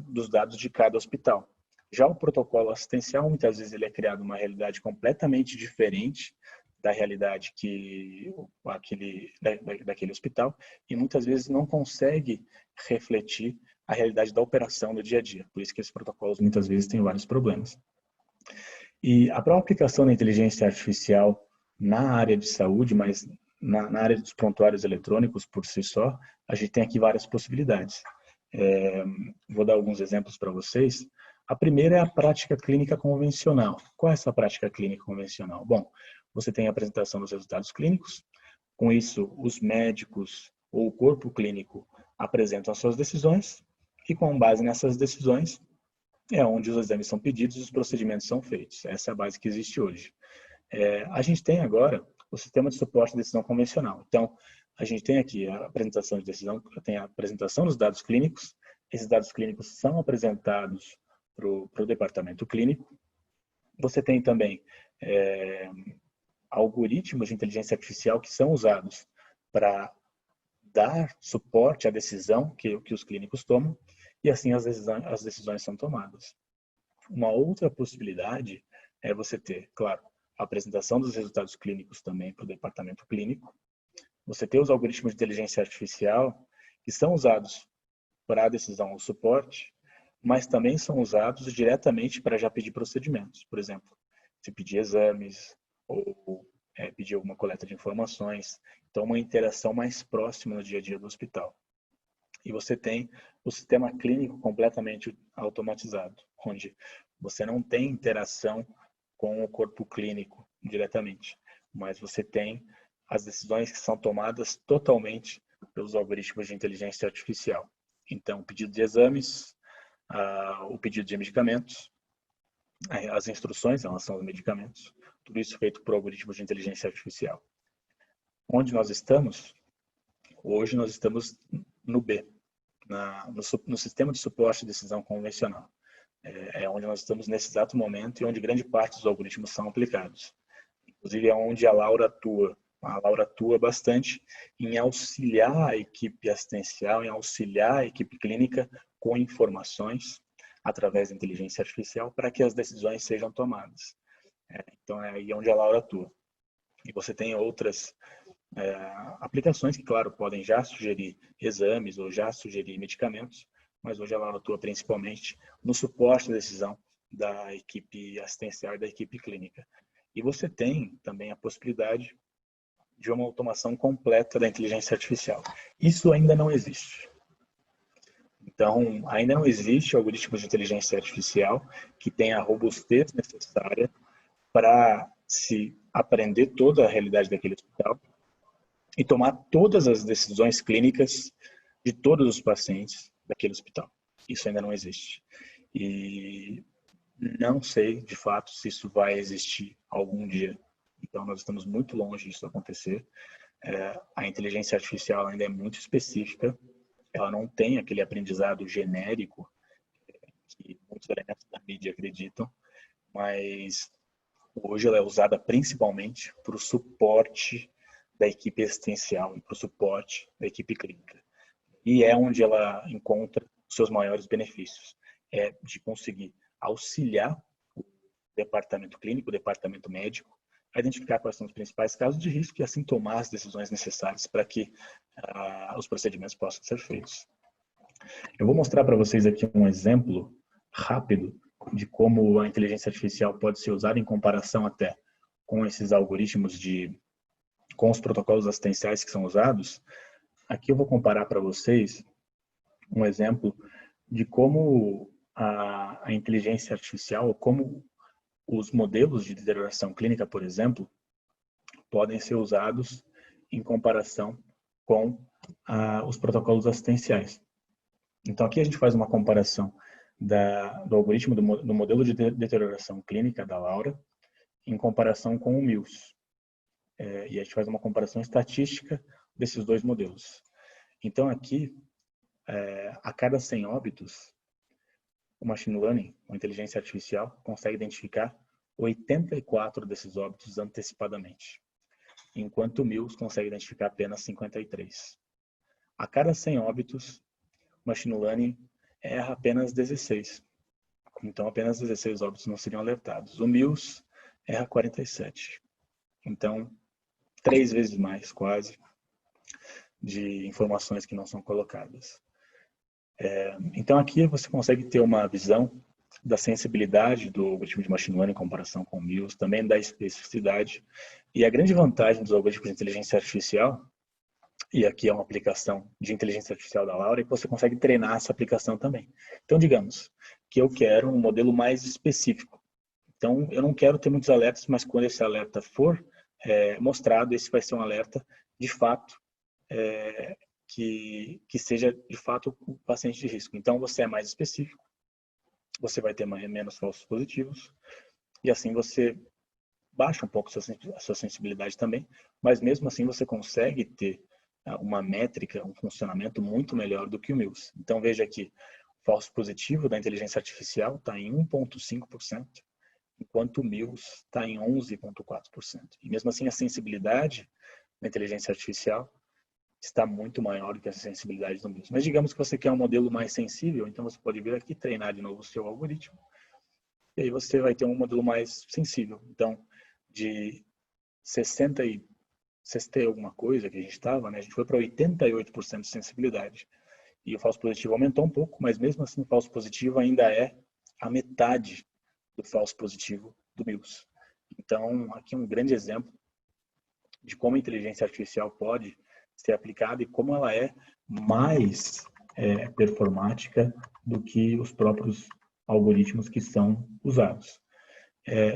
dos dados de cada hospital. Já o protocolo assistencial, muitas vezes ele é criado numa realidade completamente diferente da realidade daquele hospital e muitas vezes não consegue refletir a realidade da operação do dia a dia. Por isso que esses protocolos muitas vezes têm vários problemas. E a própria aplicação da inteligência artificial na área de saúde, mas na área dos prontuários eletrônicos por si só, a gente tem aqui várias possibilidades. Vou dar alguns exemplos para vocês. A primeira é a prática clínica convencional. Qual é essa prática clínica convencional? Bom, você tem a apresentação dos resultados clínicos. Com isso, os médicos ou o corpo clínico apresentam as suas decisões e, com base nessas decisões, é onde os exames são pedidos e os procedimentos são feitos. Essa é a base que existe hoje. A gente tem agora o sistema de suporte de decisão convencional. Então, a gente tem aqui a apresentação de decisão, tem a apresentação dos dados clínicos. Esses dados clínicos são apresentados para o departamento clínico. Você tem também algoritmos de inteligência artificial que são usados para dar suporte à decisão que os clínicos tomam, e assim as decisões são tomadas. Uma outra possibilidade é você ter, claro, a apresentação dos resultados clínicos também para o departamento clínico. Você ter os algoritmos de inteligência artificial que são usados para a decisão ou suporte, mas também são usados diretamente para já pedir procedimentos. Por exemplo, se pedir exames ou pedir alguma coleta de informações. Então, uma interação mais próxima no dia a dia do hospital. E você tem o sistema clínico completamente automatizado, onde você não tem interação com o corpo clínico diretamente, mas você tem as decisões que são tomadas totalmente pelos algoritmos de inteligência artificial. Então, o pedido de exames, o pedido de medicamentos, as instruções em relação aos medicamentos, tudo isso feito por algoritmos de inteligência artificial. Onde nós estamos? Hoje nós estamos no B, no sistema de suporte de decisão convencional. É onde nós estamos nesse exato momento e onde grande parte dos algoritmos são aplicados. Inclusive é onde a Laura atua. A Laura atua bastante em auxiliar a equipe assistencial, em auxiliar a equipe clínica com informações através da inteligência artificial para que as decisões sejam tomadas. Então é aí onde a Laura atua. E você tem outras aplicações que, claro, podem já sugerir exames ou já sugerir medicamentos, mas hoje a Laura atua principalmente no suporte da decisão da equipe assistencial e da equipe clínica. E você tem também a possibilidade de uma automação completa da inteligência artificial. Isso ainda não existe. Então, ainda não existe algoritmos de inteligência artificial que tenha a robustez necessária para se aprender toda a realidade daquele hospital e tomar todas as decisões clínicas de todos os pacientes daquele hospital. Isso ainda não existe. E não sei, de fato, se isso vai existir algum dia. Então, nós estamos muito longe disso acontecer. A inteligência artificial ainda é muito específica. Ela não tem aquele aprendizado genérico que muitos elementos da mídia acreditam, mas hoje ela é usada principalmente para o suporte da equipe assistencial e para o suporte da equipe clínica. E é onde ela encontra os seus maiores benefícios. É de conseguir auxiliar o departamento clínico, o departamento médico, a identificar quais são os principais casos de risco e assim tomar as decisões necessárias para que os procedimentos possam ser feitos. Eu vou mostrar para vocês aqui um exemplo rápido de como a inteligência artificial pode ser usada em comparação até com esses algoritmos com os protocolos assistenciais que são usados. Aqui eu vou comparar para vocês um exemplo de como a inteligência artificial, como os modelos de deterioração clínica, por exemplo, podem ser usados em comparação com os protocolos assistenciais. Então, aqui a gente faz uma comparação do algoritmo do modelo de deterioração clínica da Laura em comparação com o Mills. E a gente faz uma comparação estatística desses dois modelos. Então, aqui, a cada 100 óbitos, o machine learning, a inteligência artificial, consegue identificar 84 desses óbitos antecipadamente, enquanto o Mills consegue identificar apenas 53. A cada 100 óbitos, o machine learning erra apenas 16. Então, apenas 16 óbitos não seriam alertados. O Mills erra 47. Então, 3 vezes mais, quase, de informações que não são colocadas. Então, aqui você consegue ter uma visão da sensibilidade do algoritmo de machine learning em comparação com o Mills, também da especificidade. E a grande vantagem dos algoritmos de inteligência artificial, e aqui é uma aplicação de inteligência artificial da Laura, é que você consegue treinar essa aplicação também. Então, digamos que eu quero um modelo mais específico. Então, eu não quero ter muitos alertas, mas quando esse alerta for mostrado, esse vai ser um alerta de fato que seja de fato o paciente de risco. Então, você é mais específico, você vai ter menos falsos positivos e assim você baixa um pouco a sua sensibilidade também, mas mesmo assim você consegue ter uma métrica, um funcionamento muito melhor do que o Mills. Então, veja aqui, o falso positivo da inteligência artificial está em 1,5%, enquanto o Mills está em 11,4%. E mesmo assim, a sensibilidade da inteligência artificial está muito maior do que a sensibilidade do Mills. Mas digamos que você quer um modelo mais sensível, então você pode vir aqui treinar de novo o seu algoritmo, e aí você vai ter um modelo mais sensível. Então, de 60 e alguma coisa que a gente estava, né, a gente foi para 88% de sensibilidade. E o falso positivo aumentou um pouco, mas mesmo assim o falso positivo ainda é a metade do falso positivo do Mills. Então, aqui um grande exemplo de como a inteligência artificial pode ser aplicada e como ela é mais performática do que os próprios algoritmos que são usados.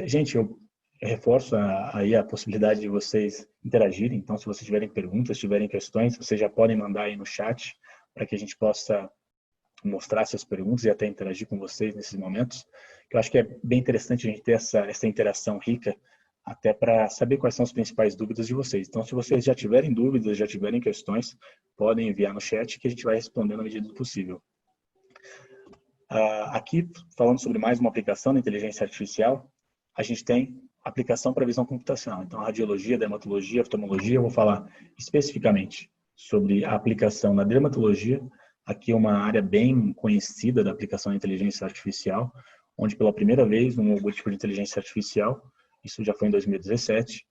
Gente, eu reforço aí a possibilidade de vocês interagirem. Então, se vocês tiverem perguntas, tiverem questões, vocês já podem mandar aí no chat para que a gente possa mostrar essas perguntas e até interagir com vocês nesses momentos. Eu acho que é bem interessante a gente ter essa interação rica até para saber quais são as principais dúvidas de vocês. Então, se vocês já tiverem dúvidas, já tiverem questões, podem enviar no chat que a gente vai respondendo à medida do possível. Aqui, falando sobre mais uma aplicação da inteligência artificial, a gente tem aplicação para visão computacional. Então, a radiologia, dermatologia, oftalmologia, eu vou falar especificamente sobre a aplicação na dermatologia. Aqui é uma área bem conhecida da aplicação da inteligência artificial, onde pela primeira vez um algoritmo de inteligência artificial, isso já foi em 2017,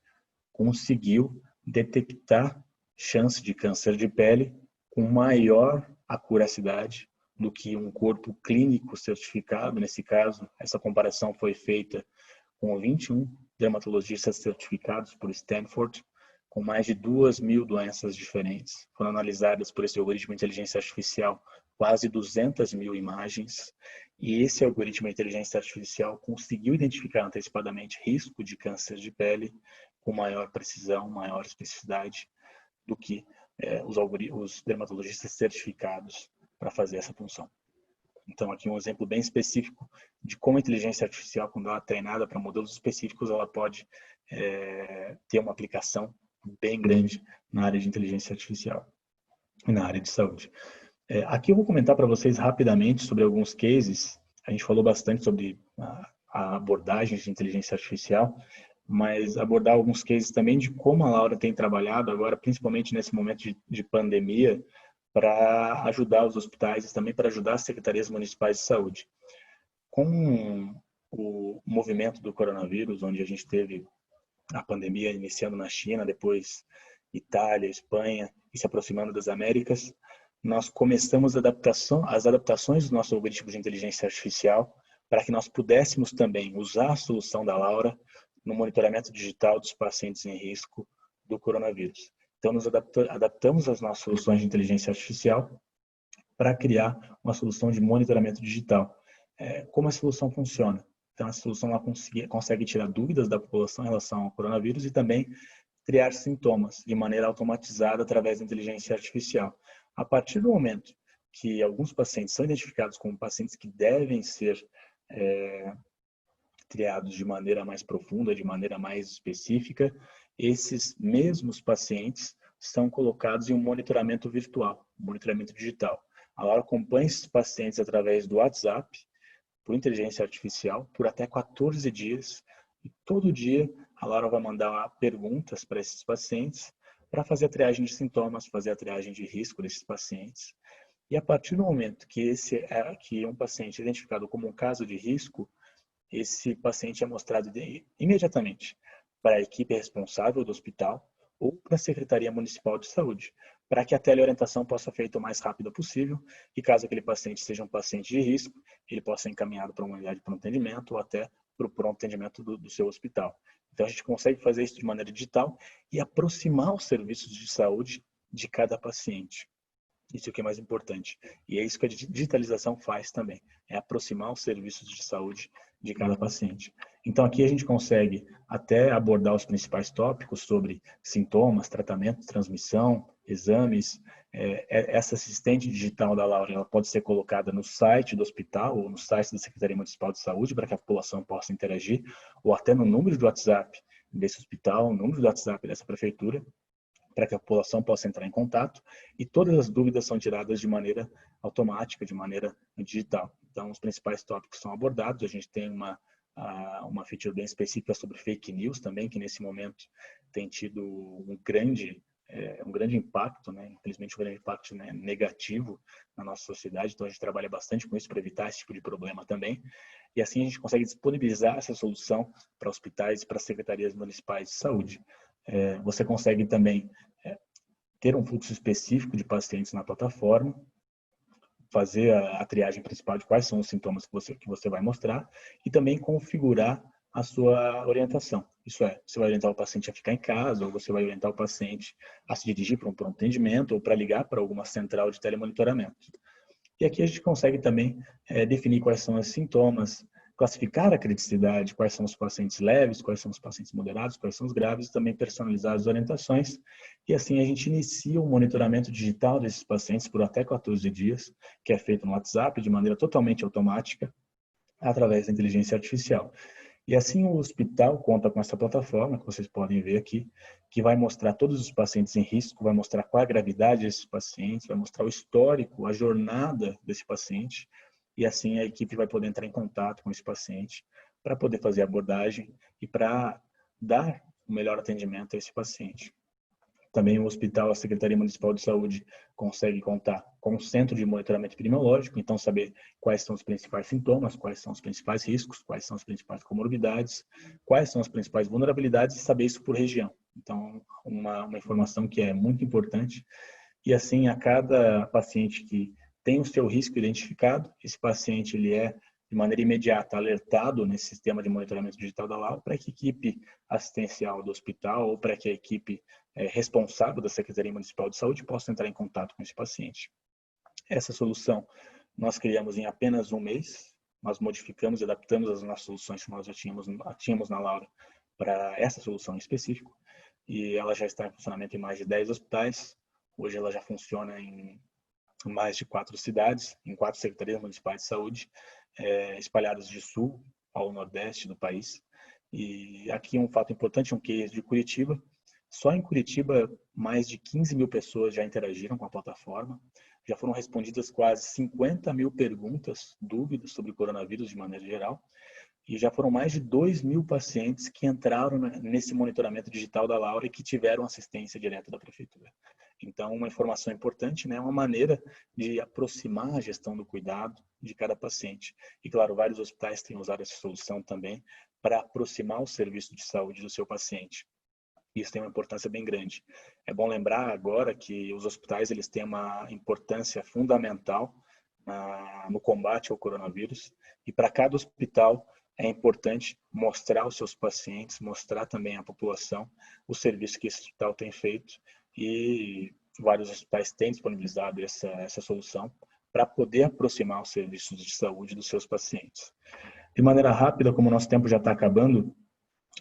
conseguiu detectar chance de câncer de pele com maior acuracidade do que um corpo clínico certificado. Nesse caso, essa comparação foi feita com 21 dermatologistas certificados por Stanford, com mais de 2.000 doenças diferentes. Foram analisadas por esse algoritmo de inteligência artificial quase 200.000 imagens, e esse algoritmo de inteligência artificial conseguiu identificar antecipadamente risco de câncer de pele com maior precisão, maior especificidade do que os dermatologistas certificados para fazer essa função. Então, aqui um exemplo bem específico de como a inteligência artificial, quando ela é treinada para modelos específicos, ela pode ter uma aplicação bem grande na área de inteligência artificial e na área de saúde. Aqui eu vou comentar para vocês rapidamente sobre alguns cases. A gente falou bastante sobre a abordagem de inteligência artificial, mas abordar alguns cases também de como a Laura tem trabalhado agora, principalmente nesse momento de pandemia, para ajudar os hospitais e também para ajudar as secretarias municipais de saúde. Com o movimento do coronavírus, onde a gente teve a pandemia iniciando na China, depois Itália, Espanha e se aproximando das Américas, nós começamos as adaptações do nosso algoritmo de inteligência artificial para que nós pudéssemos também usar a solução da Laura no monitoramento digital dos pacientes em risco do coronavírus. Então, nos adaptamos as nossas soluções de inteligência artificial para criar uma solução de monitoramento digital. Como a solução funciona? Então, a solução ela consegue tirar dúvidas da população em relação ao coronavírus e também criar sintomas de maneira automatizada através da inteligência artificial. A partir do momento que alguns pacientes são identificados como pacientes que devem ser triados de maneira mais profunda, de maneira mais específica, esses mesmos pacientes são colocados em um monitoramento virtual, um monitoramento digital. A Laura acompanha esses pacientes através do WhatsApp, por inteligência artificial, por até 14 dias, e todo dia a Laura vai mandar perguntas para esses pacientes para fazer a triagem de sintomas, fazer a triagem de risco desses pacientes. E a partir do momento que um paciente é identificado como um caso de risco, esse paciente é mostrado imediatamente para a equipe responsável do hospital ou para a Secretaria Municipal de Saúde, para que a teleorientação possa ser feita o mais rápido possível e caso aquele paciente seja um paciente de risco, ele possa ser encaminhado para uma unidade de pronto atendimento ou até para o pronto atendimento do seu hospital. Então a gente consegue fazer isso de maneira digital e aproximar os serviços de saúde de cada paciente. Isso é o que é mais importante. E é isso que a digitalização faz também, é aproximar os serviços de saúde de cada paciente. Então aqui a gente consegue até abordar os principais tópicos sobre sintomas, tratamento, transmissão, exames. Essa assistente digital da Laura, ela pode ser colocada no site do hospital ou no site da Secretaria Municipal de Saúde para que a população possa interagir, ou até no número de WhatsApp desse hospital, no número de WhatsApp dessa prefeitura, para que a população possa entrar em contato, e todas as dúvidas são tiradas de maneira automática, de maneira digital. Então, os principais tópicos são abordados. A gente tem uma feature bem específica sobre fake news também, que nesse momento tem tido um grande impacto, né? Infelizmente, um grande impacto, né, negativo na nossa sociedade. Então, a gente trabalha bastante com isso para evitar esse tipo de problema também. E assim a gente consegue disponibilizar essa solução para hospitais e para secretarias municipais de saúde. Você consegue também ter um fluxo específico de pacientes na plataforma, fazer a triagem principal de quais são os sintomas que você vai mostrar e também configurar a sua orientação. Isso é, você vai orientar o paciente a ficar em casa, ou você vai orientar o paciente a se dirigir para um pronto atendimento ou para ligar para alguma central de telemonitoramento. E aqui a gente consegue também definir quais são os sintomas, classificar a criticidade, quais são os pacientes leves, quais são os pacientes moderados, quais são os graves, e também personalizar as orientações. E assim a gente inicia um monitoramento digital desses pacientes por até 14 dias, que é feito no WhatsApp de maneira totalmente automática, através da inteligência artificial. E assim o hospital conta com essa plataforma, que vocês podem ver aqui, que vai mostrar todos os pacientes em risco, vai mostrar qual a gravidade desses pacientes, vai mostrar o histórico, a jornada desse paciente, e assim a equipe vai poder entrar em contato com esse paciente para poder fazer a abordagem e para dar o melhor atendimento a esse paciente. Também o hospital, a Secretaria Municipal de Saúde, consegue contar com um centro de monitoramento epidemiológico, então saber quais são os principais sintomas, quais são os principais riscos, quais são as principais comorbidades, quais são as principais vulnerabilidades e saber isso por região. Então, uma informação que é muito importante. E assim, a cada paciente que tem o seu risco identificado, esse paciente ele é de maneira imediata alertado nesse sistema de monitoramento digital da Laura para que a equipe assistencial do hospital ou para que a equipe responsável da Secretaria Municipal de Saúde possa entrar em contato com esse paciente. Essa solução nós criamos em apenas um mês, nós modificamos e adaptamos as nossas soluções que nós já tínhamos na Laura para essa solução em específico, e ela já está em funcionamento em mais de 10 hospitais. Hoje ela já funciona em mais de 4 cidades, em 4 secretarias municipais de saúde, espalhadas de sul ao nordeste do país. E aqui um fato importante, um case de Curitiba. Só em Curitiba, mais de 15 mil pessoas já interagiram com a plataforma. Já foram respondidas quase 50 mil perguntas, dúvidas sobre o coronavírus de maneira geral. E já foram mais de 2 mil pacientes que entraram nesse monitoramento digital da Laura e que tiveram assistência direta da prefeitura. Então, uma informação importante, né? Uma maneira de aproximar a gestão do cuidado de cada paciente. E, claro, vários hospitais têm usado essa solução também para aproximar o serviço de saúde do seu paciente. Isso tem uma importância bem grande. É bom lembrar agora que os hospitais eles têm uma importância fundamental no combate ao coronavírus. E para cada hospital é importante mostrar aos seus pacientes, mostrar também à população o serviço que esse hospital tem feito, e vários hospitais têm disponibilizado essa solução para poder aproximar os serviços de saúde dos seus pacientes. De maneira rápida, como o nosso tempo já está acabando,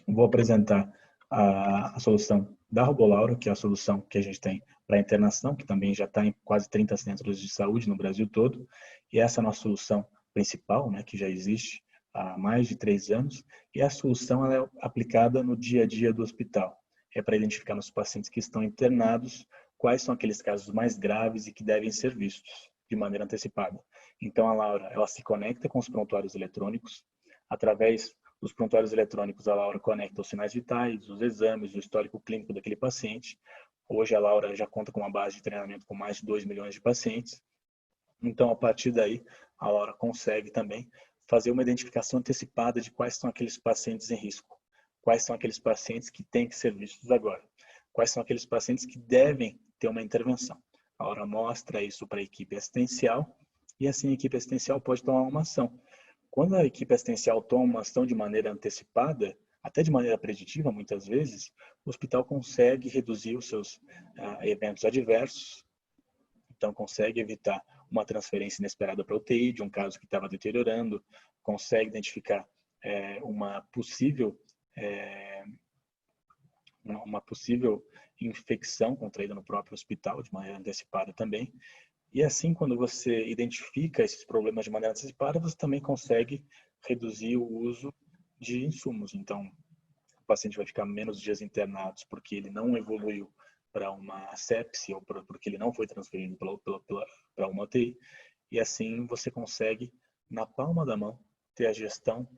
vou apresentar a solução da Robolaura, que é a solução que a gente tem para a internação, que também já está em quase 30 centros de saúde no Brasil todo, e essa é a nossa solução principal, né, que já existe há mais de 3 anos, e a solução ela é aplicada no dia a dia do hospital. É para identificar nos pacientes que estão internados quais são aqueles casos mais graves e que devem ser vistos de maneira antecipada. Então, a Laura, ela se conecta com os prontuários eletrônicos. Através dos prontuários eletrônicos, a Laura conecta os sinais vitais, os exames, o histórico clínico daquele paciente. Hoje, a Laura já conta com uma base de treinamento com mais de 2 milhões de pacientes. Então, a partir daí, a Laura consegue também fazer uma identificação antecipada de quais são aqueles pacientes em risco, quais são aqueles pacientes que têm que ser vistos agora, quais são aqueles pacientes que devem ter uma intervenção. A Laura mostra isso para a equipe assistencial e assim a equipe assistencial pode tomar uma ação. Quando a equipe assistencial toma uma ação de maneira antecipada, até de maneira preditiva muitas vezes, o hospital consegue reduzir os seus eventos adversos, então consegue evitar uma transferência inesperada para a UTI de um caso que estava deteriorando, consegue identificar uma possível infecção contraída no próprio hospital de maneira antecipada também. E assim, quando você identifica esses problemas de maneira antecipada, você também consegue reduzir o uso de insumos. Então, o paciente vai ficar menos dias internados porque ele não evoluiu para uma sepse ou porque ele não foi transferido para uma UTI. E assim você consegue, na palma da mão, ter a gestão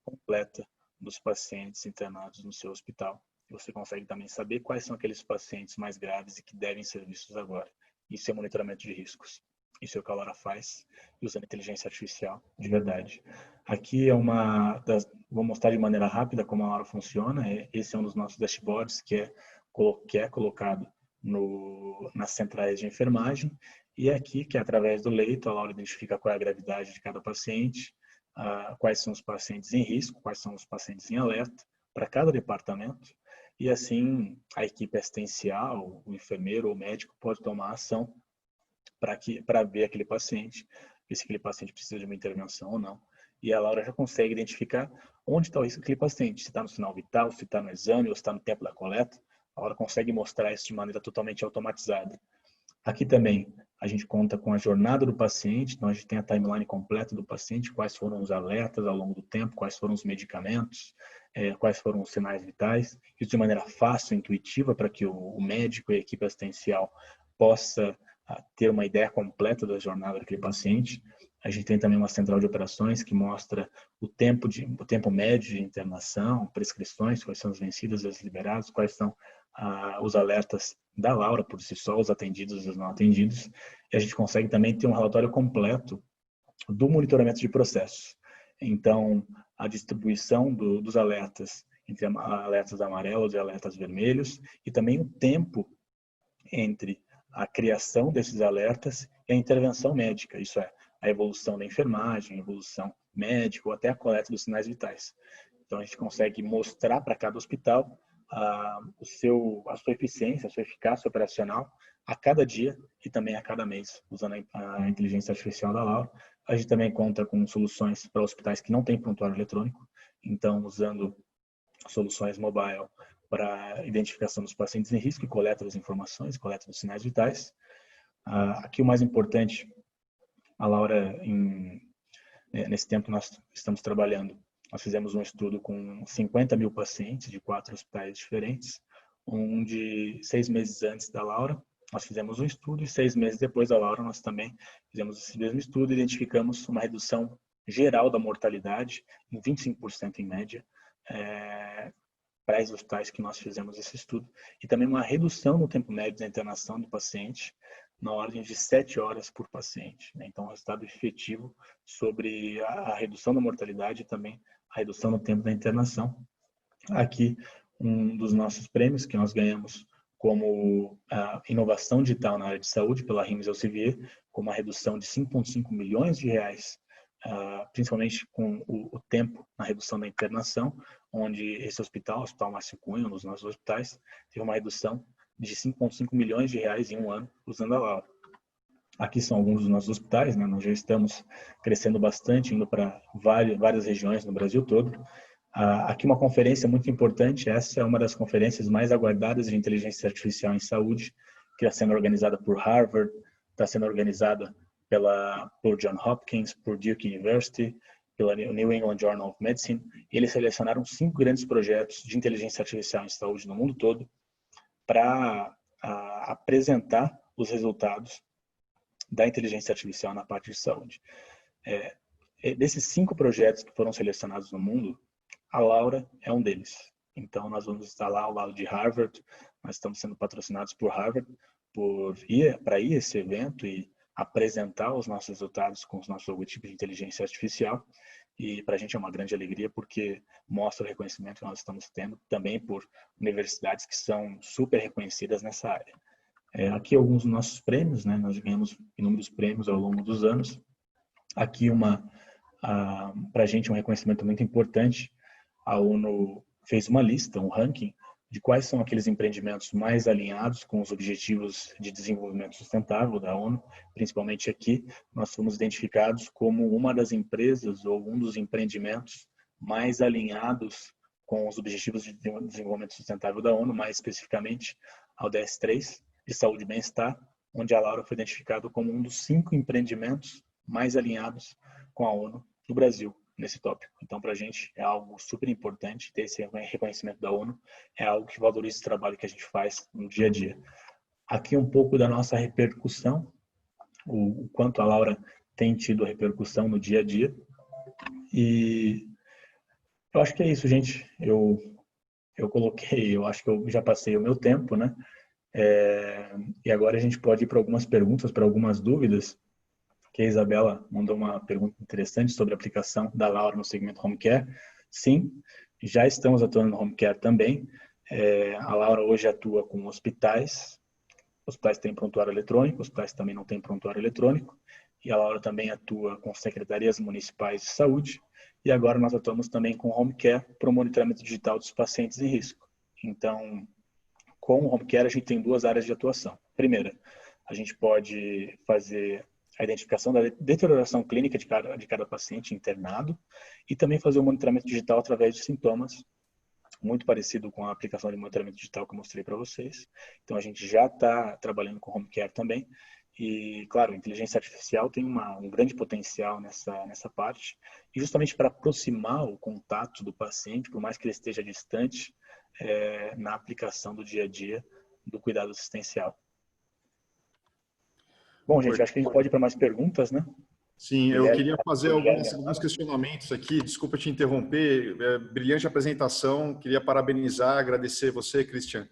completa dos pacientes internados no seu hospital. Você consegue também saber quais são aqueles pacientes mais graves e que devem ser vistos agora. Isso é monitoramento de riscos. Isso é o que a Laura faz, usando inteligência artificial de verdade. Aqui é vou mostrar de maneira rápida como a Laura funciona. Esse é um dos nossos dashboards que é colocado nas centrais de enfermagem. E aqui, que é através do leito, a Laura identifica qual é a gravidade de cada paciente, quais são os pacientes em risco, quais são os pacientes em alerta, para cada departamento. E assim, a equipe assistencial, o enfermeiro ou o médico pode tomar ação para ver aquele paciente, ver se aquele paciente precisa de uma intervenção ou não. E a Laura já consegue identificar onde está o risco daquele paciente, se está no sinal vital, se está no exame ou se está no tempo da coleta. A Laura consegue mostrar isso de maneira totalmente automatizada. Aqui também a gente conta com a jornada do paciente, então a gente tem a timeline completa do paciente, quais foram os alertas ao longo do tempo, quais foram os medicamentos, quais foram os sinais vitais, isso de maneira fácil, intuitiva, para que o médico e a equipe assistencial possa ter uma ideia completa da jornada daquele paciente. A gente tem também uma central de operações que mostra o tempo médio de internação, prescrições, quais são as vencidas e as liberadas, quais são os alertas da Laura por si só, os atendidos e os não atendidos. E a gente consegue também ter um relatório completo do monitoramento de processos. Então, a distribuição dos alertas entre alertas amarelos e alertas vermelhos, e também o tempo entre a criação desses alertas e a intervenção médica, isso é, a evolução da enfermagem, a evolução médica ou até a coleta dos sinais vitais. Então, a gente consegue mostrar para cada hospital a sua eficiência, a sua eficácia operacional a cada dia e também a cada mês, usando a inteligência artificial da Laura. A gente também conta com soluções para hospitais que não têm prontuário eletrônico, então usando soluções mobile para identificação dos pacientes em risco e coleta das informações, coleta dos sinais vitais. Aqui o mais importante, a Laura, nesse tempo nós estamos trabalhando, nós fizemos um estudo com 50 mil pacientes de 4 hospitais diferentes, de 6 meses antes da Laura, nós fizemos um estudo e 6 meses depois da Laura nós também fizemos esse mesmo estudo e identificamos uma redução geral da mortalidade em 25% em média, para os hospitais que nós fizemos esse estudo, e também uma redução no tempo médio da internação do paciente, na ordem de 7 horas por paciente. Então, um resultado efetivo sobre a redução da mortalidade e também a redução no tempo da internação. Aqui, um dos nossos prêmios que nós ganhamos como inovação digital na área de saúde pela Rimes Elsevier, com uma redução de 5,5 milhões de reais, principalmente com o tempo na redução da internação, onde esse hospital, o Hospital Márcio Cunha, um dos nossos hospitais, teve uma redução de 5,5 milhões de reais em um ano usando a Laura. Aqui são alguns dos nossos hospitais, né? Nós já estamos crescendo bastante, indo para várias regiões no Brasil todo. Aqui uma conferência muito importante, essa é uma das conferências mais aguardadas de inteligência artificial em saúde, que está sendo organizada por Harvard, está sendo organizada por Johns Hopkins, por Duke University, pela New England Journal of Medicine. E eles selecionaram 5 grandes projetos de inteligência artificial em saúde no mundo todo para apresentar os resultados da inteligência artificial na parte de saúde. Desses 5 projetos que foram selecionados no mundo, a Laura é um deles. Então, nós vamos estar lá ao lado de Harvard, nós estamos sendo patrocinados por Harvard para ir a esse evento e apresentar os nossos resultados com os nossos logotipos de inteligência artificial. E para a gente é uma grande alegria porque mostra o reconhecimento que nós estamos tendo também por universidades que são super reconhecidas nessa área. Aqui alguns dos nossos prêmios, né? Nós ganhamos inúmeros prêmios ao longo dos anos. Aqui para a gente um reconhecimento muito importante. A ONU fez uma lista, um ranking, de quais são aqueles empreendimentos mais alinhados com os objetivos de desenvolvimento sustentável da ONU. Principalmente aqui, nós fomos identificados como uma das empresas ou um dos empreendimentos mais alinhados com os objetivos de desenvolvimento sustentável da ONU, mais especificamente ao ODS 3, de saúde e bem-estar, onde a Laura foi identificada como um dos 5 empreendimentos mais alinhados com a ONU no Brasil. nesse tópico. Então, para a gente é algo super importante ter esse reconhecimento da ONU, é algo que valoriza o trabalho que a gente faz no dia a dia. Aqui um pouco da nossa repercussão, o quanto a Laura tem tido repercussão no dia a dia. E eu acho que é isso, gente. Eu acho que eu já passei o meu tempo, né? E agora a gente pode ir para algumas perguntas, para algumas dúvidas, que a Isabela mandou uma pergunta interessante sobre a aplicação da Laura no segmento Home Care. Sim, já estamos atuando no Home Care também. A Laura hoje atua com hospitais têm prontuário eletrônico, hospitais também não têm prontuário eletrônico, e a Laura também atua com secretarias municipais de saúde, e agora nós atuamos também com Home Care para o monitoramento digital dos pacientes em risco. Então, com o Home Care, a gente tem duas áreas de atuação. Primeira, a gente pode fazer a identificação da deterioração clínica de cada paciente internado e também fazer o monitoramento digital através de sintomas, muito parecido com a aplicação de monitoramento digital que eu mostrei para vocês. Então, a gente já está trabalhando com Home Care também. E, claro, a inteligência artificial tem um grande potencial nessa parte. E justamente para aproximar o contato do paciente, por mais que ele esteja distante, na aplicação do dia a dia do cuidado assistencial. Bom, gente, acho que a gente pode ir para mais perguntas, né? Sim, eu queria fazer alguns questionamentos aqui. Desculpa te interromper. Brilhante apresentação. Queria parabenizar, agradecer você, Christian.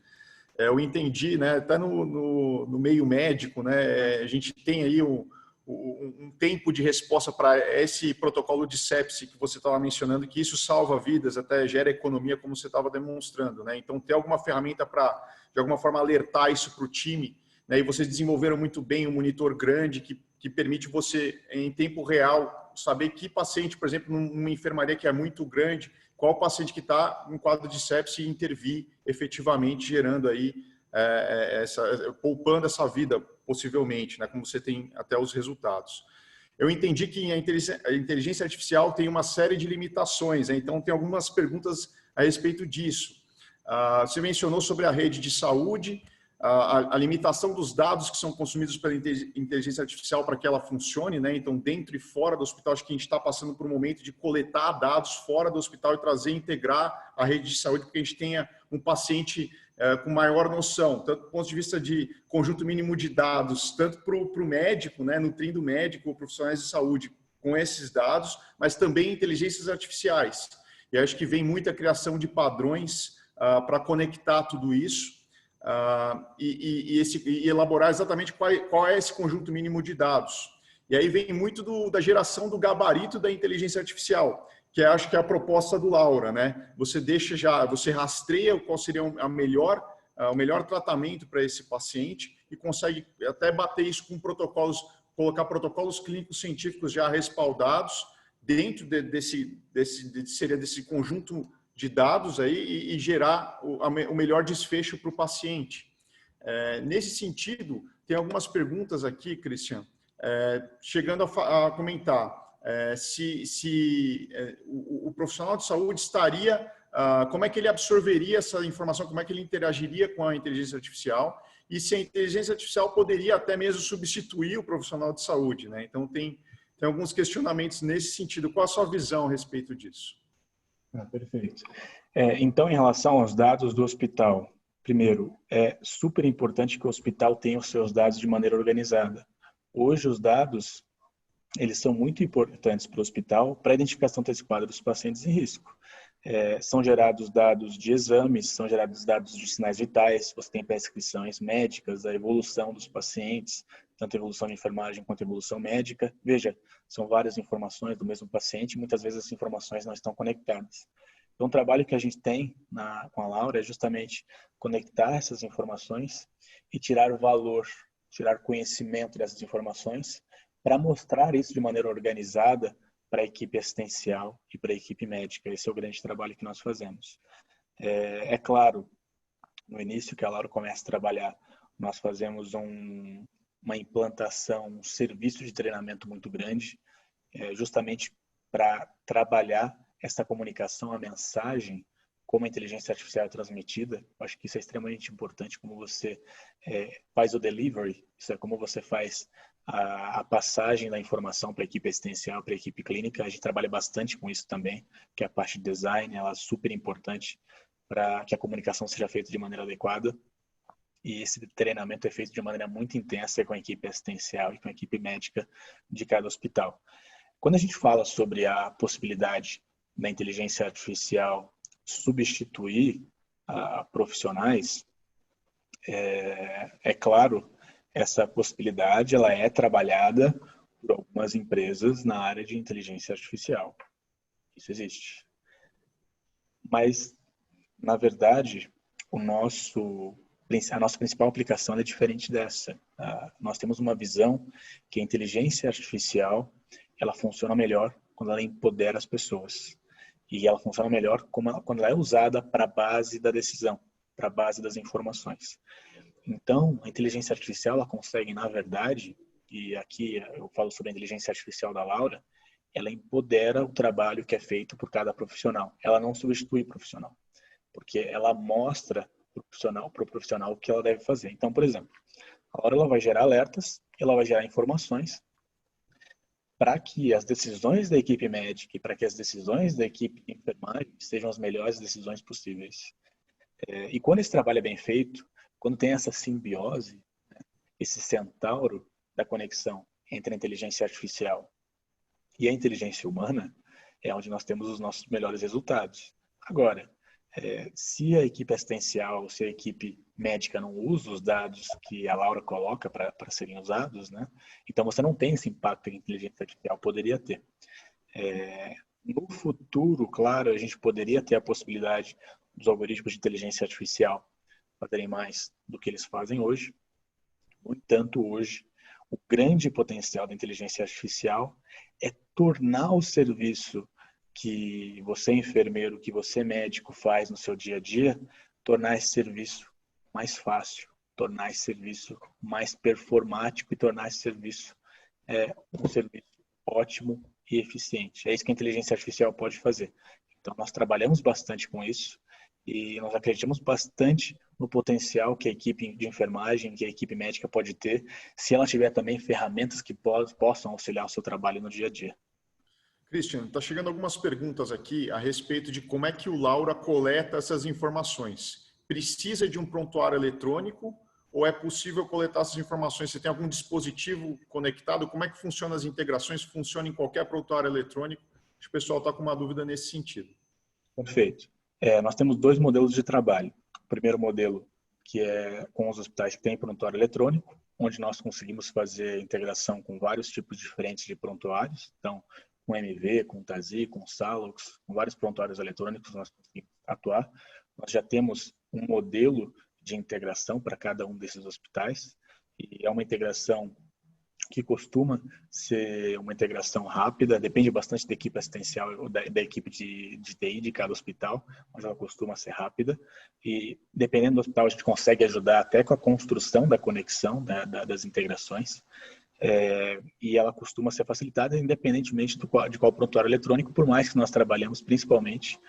Eu entendi, né? Até no meio médico, né? A gente tem aí um tempo de resposta para esse protocolo de sepse que você estava mencionando, que isso salva vidas, até gera economia, como você estava demonstrando, né? Então, ter alguma ferramenta para, de alguma forma, alertar isso para o time, né? E vocês desenvolveram muito bem um monitor grande que permite você, em tempo real, saber que paciente, por exemplo, numa enfermaria que é muito grande, qual paciente que está em quadro de sepse e intervir efetivamente, gerando aí, poupando essa vida, possivelmente, né, como você tem até os resultados. Eu entendi que a inteligência artificial tem uma série de limitações, né? Então tem algumas perguntas a respeito disso. Você mencionou sobre a rede de saúde, a limitação dos dados que são consumidos pela inteligência artificial para que ela funcione, né? Então, dentro e fora do hospital, acho que a gente está passando por um momento de coletar dados fora do hospital e trazer, integrar a rede de saúde, para que a gente tenha um paciente com maior noção, tanto do ponto de vista de conjunto mínimo de dados, tanto para o médico, né? Nutrindo o médico, profissionais de saúde com esses dados, mas também inteligências artificiais. E acho que vem muita criação de padrões para conectar tudo isso. E elaborar exatamente qual é esse conjunto mínimo de dados. E aí vem muito da geração do gabarito da inteligência artificial, que acho que é a proposta do Laura, né? Você rastreia qual seria o melhor tratamento para esse paciente e consegue até bater isso com protocolos, colocar protocolos clínicos científicos já respaldados dentro desse conjunto de dados aí e gerar o melhor desfecho para o paciente. Nesse sentido, tem algumas perguntas aqui, Christian, chegando a comentar se o profissional de saúde estaria, como é que ele absorveria essa informação, como é que ele interagiria com a inteligência artificial e se a inteligência artificial poderia até mesmo substituir o profissional de saúde, né? Então, tem alguns questionamentos nesse sentido. Qual a sua visão a respeito disso? Perfeito. Então, em relação aos dados do hospital, primeiro, é super importante que o hospital tenha os seus dados de maneira organizada. Hoje, os dados, eles são muito importantes para o hospital para a identificação desse quadro dos pacientes em risco. São gerados dados de exames, são gerados dados de sinais vitais, você tem prescrições médicas, a evolução dos pacientes, tanto a evolução de enfermagem quanto a evolução médica. Veja, são várias informações do mesmo paciente, muitas vezes as informações não estão conectadas. Então, o trabalho que a gente tem com a Laura é justamente conectar essas informações e tirar o valor, tirar conhecimento dessas informações para mostrar isso de maneira organizada para a equipe assistencial e para a equipe médica. Esse é o grande trabalho que nós fazemos. É claro, no início que a Laura começa a trabalhar, nós fazemos uma implantação, um serviço de treinamento muito grande, justamente para trabalhar essa comunicação, a mensagem como a inteligência artificial é transmitida. Eu acho que isso é extremamente importante, como você faz o delivery, isso é como você faz a passagem da informação para a equipe assistencial, para a equipe clínica. A gente trabalha bastante com isso também, que é a parte de design, ela é super importante para que a comunicação seja feita de maneira adequada. E esse treinamento é feito de maneira muito intensa com a equipe assistencial e com a equipe médica de cada hospital. Quando a gente fala sobre a possibilidade da inteligência artificial substituir profissionais, é claro, essa possibilidade ela é trabalhada por algumas empresas na área de inteligência artificial. Isso existe. Mas, na verdade, a nossa principal aplicação é diferente dessa. Nós temos uma visão que a inteligência artificial ela funciona melhor quando ela empodera as pessoas. E ela funciona melhor quando ela é usada para a base da decisão, para a base das informações. Então, a inteligência artificial ela consegue, na verdade, e aqui eu falo sobre a inteligência artificial da Laura, ela empodera o trabalho que é feito por cada profissional. Ela não substitui o profissional, porque ela mostra para o profissional o que ela deve fazer. Então, por exemplo, a Laura ela vai gerar alertas, ela vai gerar informações para que as decisões da equipe médica e para que as decisões da equipe de enfermagem sejam as melhores decisões possíveis. E quando esse trabalho é bem feito, quando tem essa simbiose, né, esse centauro da conexão entre a inteligência artificial e a inteligência humana, é onde nós temos os nossos melhores resultados. Agora, se a equipe assistencial, se a equipe médica não usa os dados que a Laura coloca para serem usados, né? Então você não tem esse impacto que a inteligência artificial poderia ter. No futuro, claro, a gente poderia ter a possibilidade dos algoritmos de inteligência artificial fazerem mais do que eles fazem hoje. No entanto, hoje, o grande potencial da inteligência artificial é tornar o serviço que você enfermeiro, que você médico faz no seu dia a dia, tornar esse serviço mais fácil, tornar esse serviço mais performático e tornar esse serviço um serviço ótimo e eficiente. É isso que a inteligência artificial pode fazer. Então, nós trabalhamos bastante com isso e nós acreditamos bastante no potencial que a equipe de enfermagem, que a equipe médica pode ter, se ela tiver também ferramentas que possam auxiliar o seu trabalho no dia a dia. Christian, está chegando algumas perguntas aqui a respeito de como é que o Laura coleta essas informações. Precisa de um prontuário eletrônico ou é possível coletar essas informações? Você tem algum dispositivo conectado? Como é que funcionam as integrações? Funciona em qualquer prontuário eletrônico? Acho que o pessoal está com uma dúvida nesse sentido. Perfeito. Nós temos dois modelos de trabalho. O primeiro modelo, que é com os hospitais que têm prontuário eletrônico, onde nós conseguimos fazer integração com vários tipos diferentes de prontuários. Então, com MV, com TASI, com Salox, com vários prontuários eletrônicos nós conseguimos atuar. Nós já temos um modelo de integração para cada um desses hospitais e é uma integração que costuma ser uma integração rápida, depende bastante da equipe assistencial ou da equipe de TI de cada hospital, mas ela costuma ser rápida e dependendo do hospital a gente consegue ajudar até com a construção da conexão das integrações. E ela costuma ser facilitada independentemente de qual prontuário eletrônico, por mais que nós trabalhamos principalmente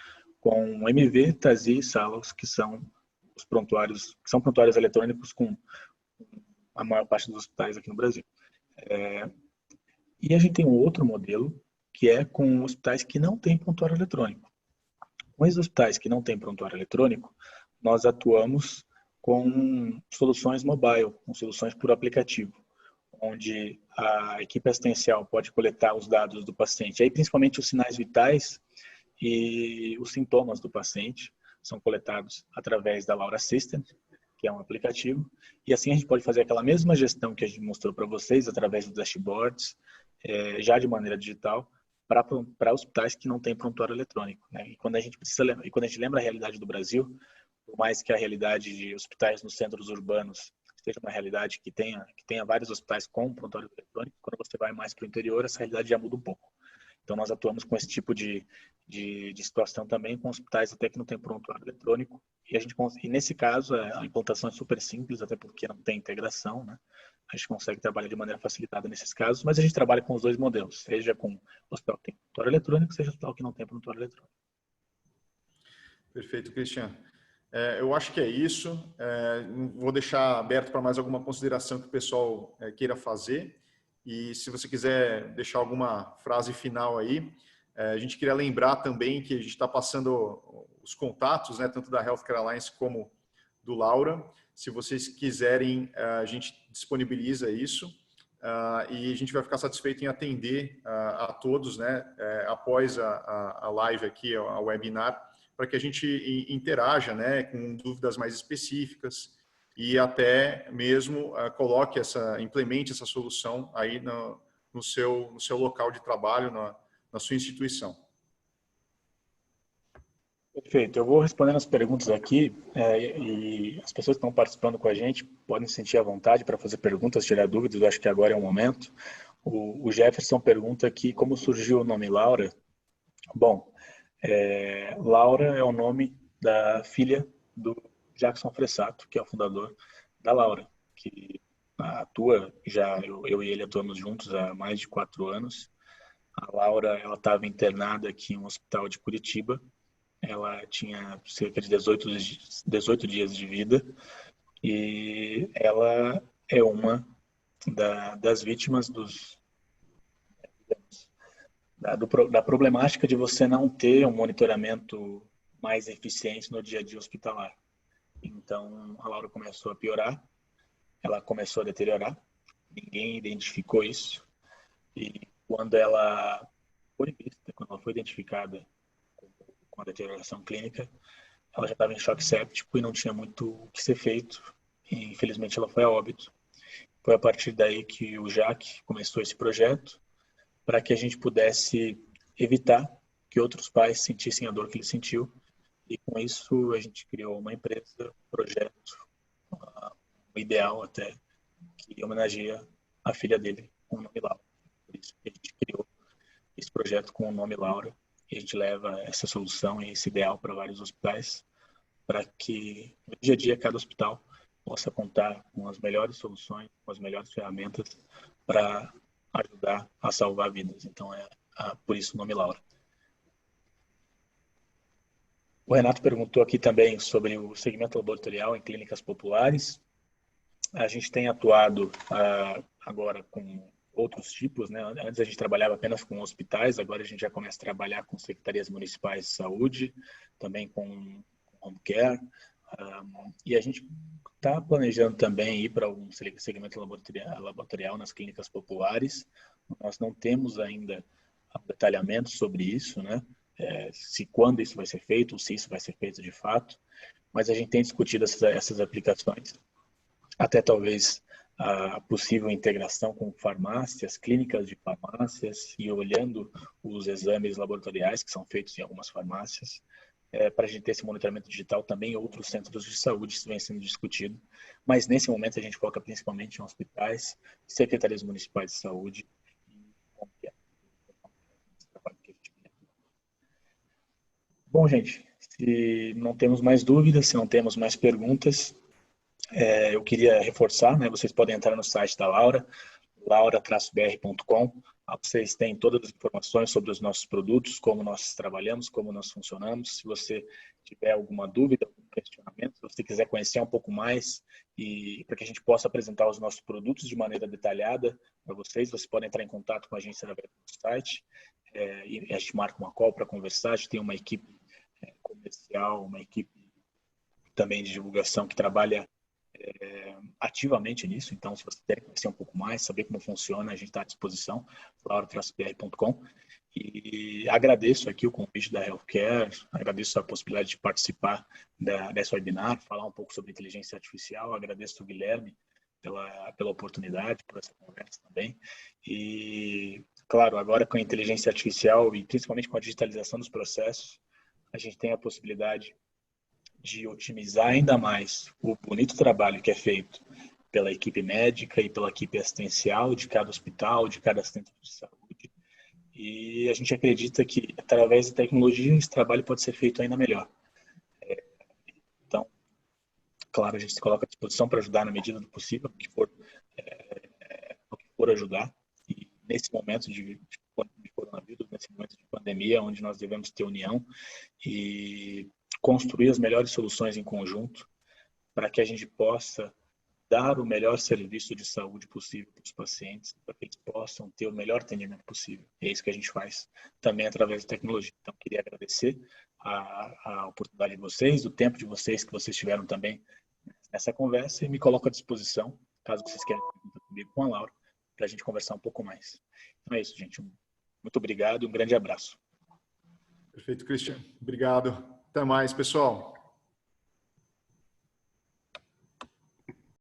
com MV, TASI e Salox, que são os prontuários, que são prontuários eletrônicos com a maior parte dos hospitais aqui no Brasil. E a gente tem um outro modelo, que é com hospitais que não têm prontuário eletrônico. Com esses hospitais que não têm prontuário eletrônico, nós atuamos com soluções mobile, com soluções por aplicativo, onde a equipe assistencial pode coletar os dados do paciente, aí principalmente os sinais vitais e os sintomas do paciente são coletados através da Laura Assistant, que é um aplicativo, e assim a gente pode fazer aquela mesma gestão que a gente mostrou para vocês através dos dashboards, já de maneira digital, para hospitais que não têm prontuário eletrônico, né? E quando a gente lembra a realidade do Brasil, por mais que a realidade de hospitais nos centros urbanos seja uma realidade que tenha vários hospitais com prontuário eletrônico, quando você vai mais para o interior, essa realidade já muda um pouco. Então, nós atuamos com esse tipo de situação também com hospitais até que não tem prontuário eletrônico. E nesse caso, a implantação é super simples, até porque não tem integração, né? A gente consegue trabalhar de maneira facilitada nesses casos, mas a gente trabalha com os dois modelos, seja com hospital que tem prontuário eletrônico, seja hospital que não tem prontuário eletrônico. Perfeito, Christian. Eu acho que é isso. Vou deixar aberto para mais alguma consideração que o pessoal queira fazer. E se você quiser deixar alguma frase final aí, a gente queria lembrar também que a gente está passando os contatos, né, tanto da Healthcare Alliance como do Laura. Se vocês quiserem, a gente disponibiliza isso. E a gente vai ficar satisfeito em atender a todos, né, após a live aqui, a webinar, para que a gente interaja, né, com dúvidas mais específicas e até mesmo implemente essa solução aí no seu local de trabalho, na sua instituição. Perfeito. Eu vou respondendo as perguntas aqui e as pessoas que estão participando com a gente podem se sentir à vontade para fazer perguntas, tirar dúvidas. Eu acho que agora é o momento. O Jefferson pergunta aqui como surgiu o nome Laura. Bom, Laura é o nome da filha do Jackson Fressato, que é o fundador da Laura, que atua eu e ele atuamos juntos há mais de 4 anos. A Laura, ela estava internada aqui em um hospital de Curitiba. Ela tinha cerca de 18 dias de vida e ela é uma das vítimas da problemática de você não ter um monitoramento mais eficiente no dia a dia hospitalar. Então, a Laura começou a piorar, ela começou a deteriorar, ninguém identificou isso, e quando ela foi vista, quando ela foi identificada com a deterioração clínica, ela já estava em choque séptico e não tinha muito o que ser feito, e infelizmente ela foi a óbito. Foi a partir daí que o Jaque começou esse projeto, para que a gente pudesse evitar que outros pais sentissem a dor que ele sentiu. E com isso a gente criou uma empresa, um projeto, um ideal até, que homenageia a filha dele com o nome Laura. Por isso que a gente criou esse projeto com o nome Laura. E a gente leva essa solução e esse ideal para vários hospitais, para que no dia a dia cada hospital possa contar com as melhores soluções, com as melhores ferramentas para ajudar a salvar vidas. Então, por isso o nome Laura. O Renato perguntou aqui também sobre o segmento laboratorial em clínicas populares. A gente tem atuado agora com outros tipos, né? Antes a gente trabalhava apenas com hospitais, agora a gente já começa a trabalhar com secretarias municipais de saúde, também com home care, e a gente está planejando também ir para um segmento laboratorial nas clínicas populares. Nós não temos ainda detalhamento sobre isso, né? Se quando isso vai ser feito, ou se isso vai ser feito de fato, mas a gente tem discutido essas aplicações. Até talvez a possível integração com farmácias, clínicas de farmácias, e olhando os exames laboratoriais que são feitos em algumas farmácias, para a gente ter esse monitoramento digital também em outros centros de saúde, isso vem sendo discutido. Mas nesse momento a gente foca principalmente em hospitais, secretarias municipais de saúde. Bom, gente, se não temos mais dúvidas, se não temos mais perguntas, eu queria reforçar, né? Vocês podem entrar no site da Laura, laura-br.com. Vocês têm todas as informações sobre os nossos produtos, como nós trabalhamos, como nós funcionamos. Se você tiver alguma dúvida, algum questionamento, se você quiser conhecer um pouco mais e para que a gente possa apresentar os nossos produtos de maneira detalhada para vocês, você pode entrar em contato com a gente através do site e a gente marca uma call para conversar. A gente tem uma equipe comercial, uma equipe também de divulgação que trabalha ativamente nisso. Então, se você quer conhecer um pouco mais, saber como funciona, a gente está à disposição, laura-br.com. E agradeço aqui o convite da Healthcare, agradeço a possibilidade de participar dessa webinar, falar um pouco sobre inteligência artificial, agradeço o Guilherme pela oportunidade, por essa conversa também. E, claro, agora com a inteligência artificial e principalmente com a digitalização dos processos, a gente tem a possibilidade de otimizar ainda mais o bonito trabalho que é feito pela equipe médica e pela equipe assistencial de cada hospital, de cada centro de saúde. E a gente acredita que, através da tecnologia, esse trabalho pode ser feito ainda melhor. Então, claro, a gente se coloca à disposição para ajudar na medida do possível, o que for ajudar. E nesse momento de coronavírus, nesse momento de pandemia, onde nós devemos ter união e construir as melhores soluções em conjunto para que a gente possa dar o melhor serviço de saúde possível para os pacientes, para que eles possam ter o melhor atendimento possível. É isso que a gente faz também através da tecnologia. Então, queria agradecer a oportunidade de vocês, o tempo de vocês que vocês tiveram também nessa conversa e me coloco à disposição, caso vocês queiram conversar comigo com a Laura, para a gente conversar um pouco mais. Então é isso, gente. Muito obrigado e um grande abraço. Perfeito, Christian. Obrigado. Até mais, pessoal.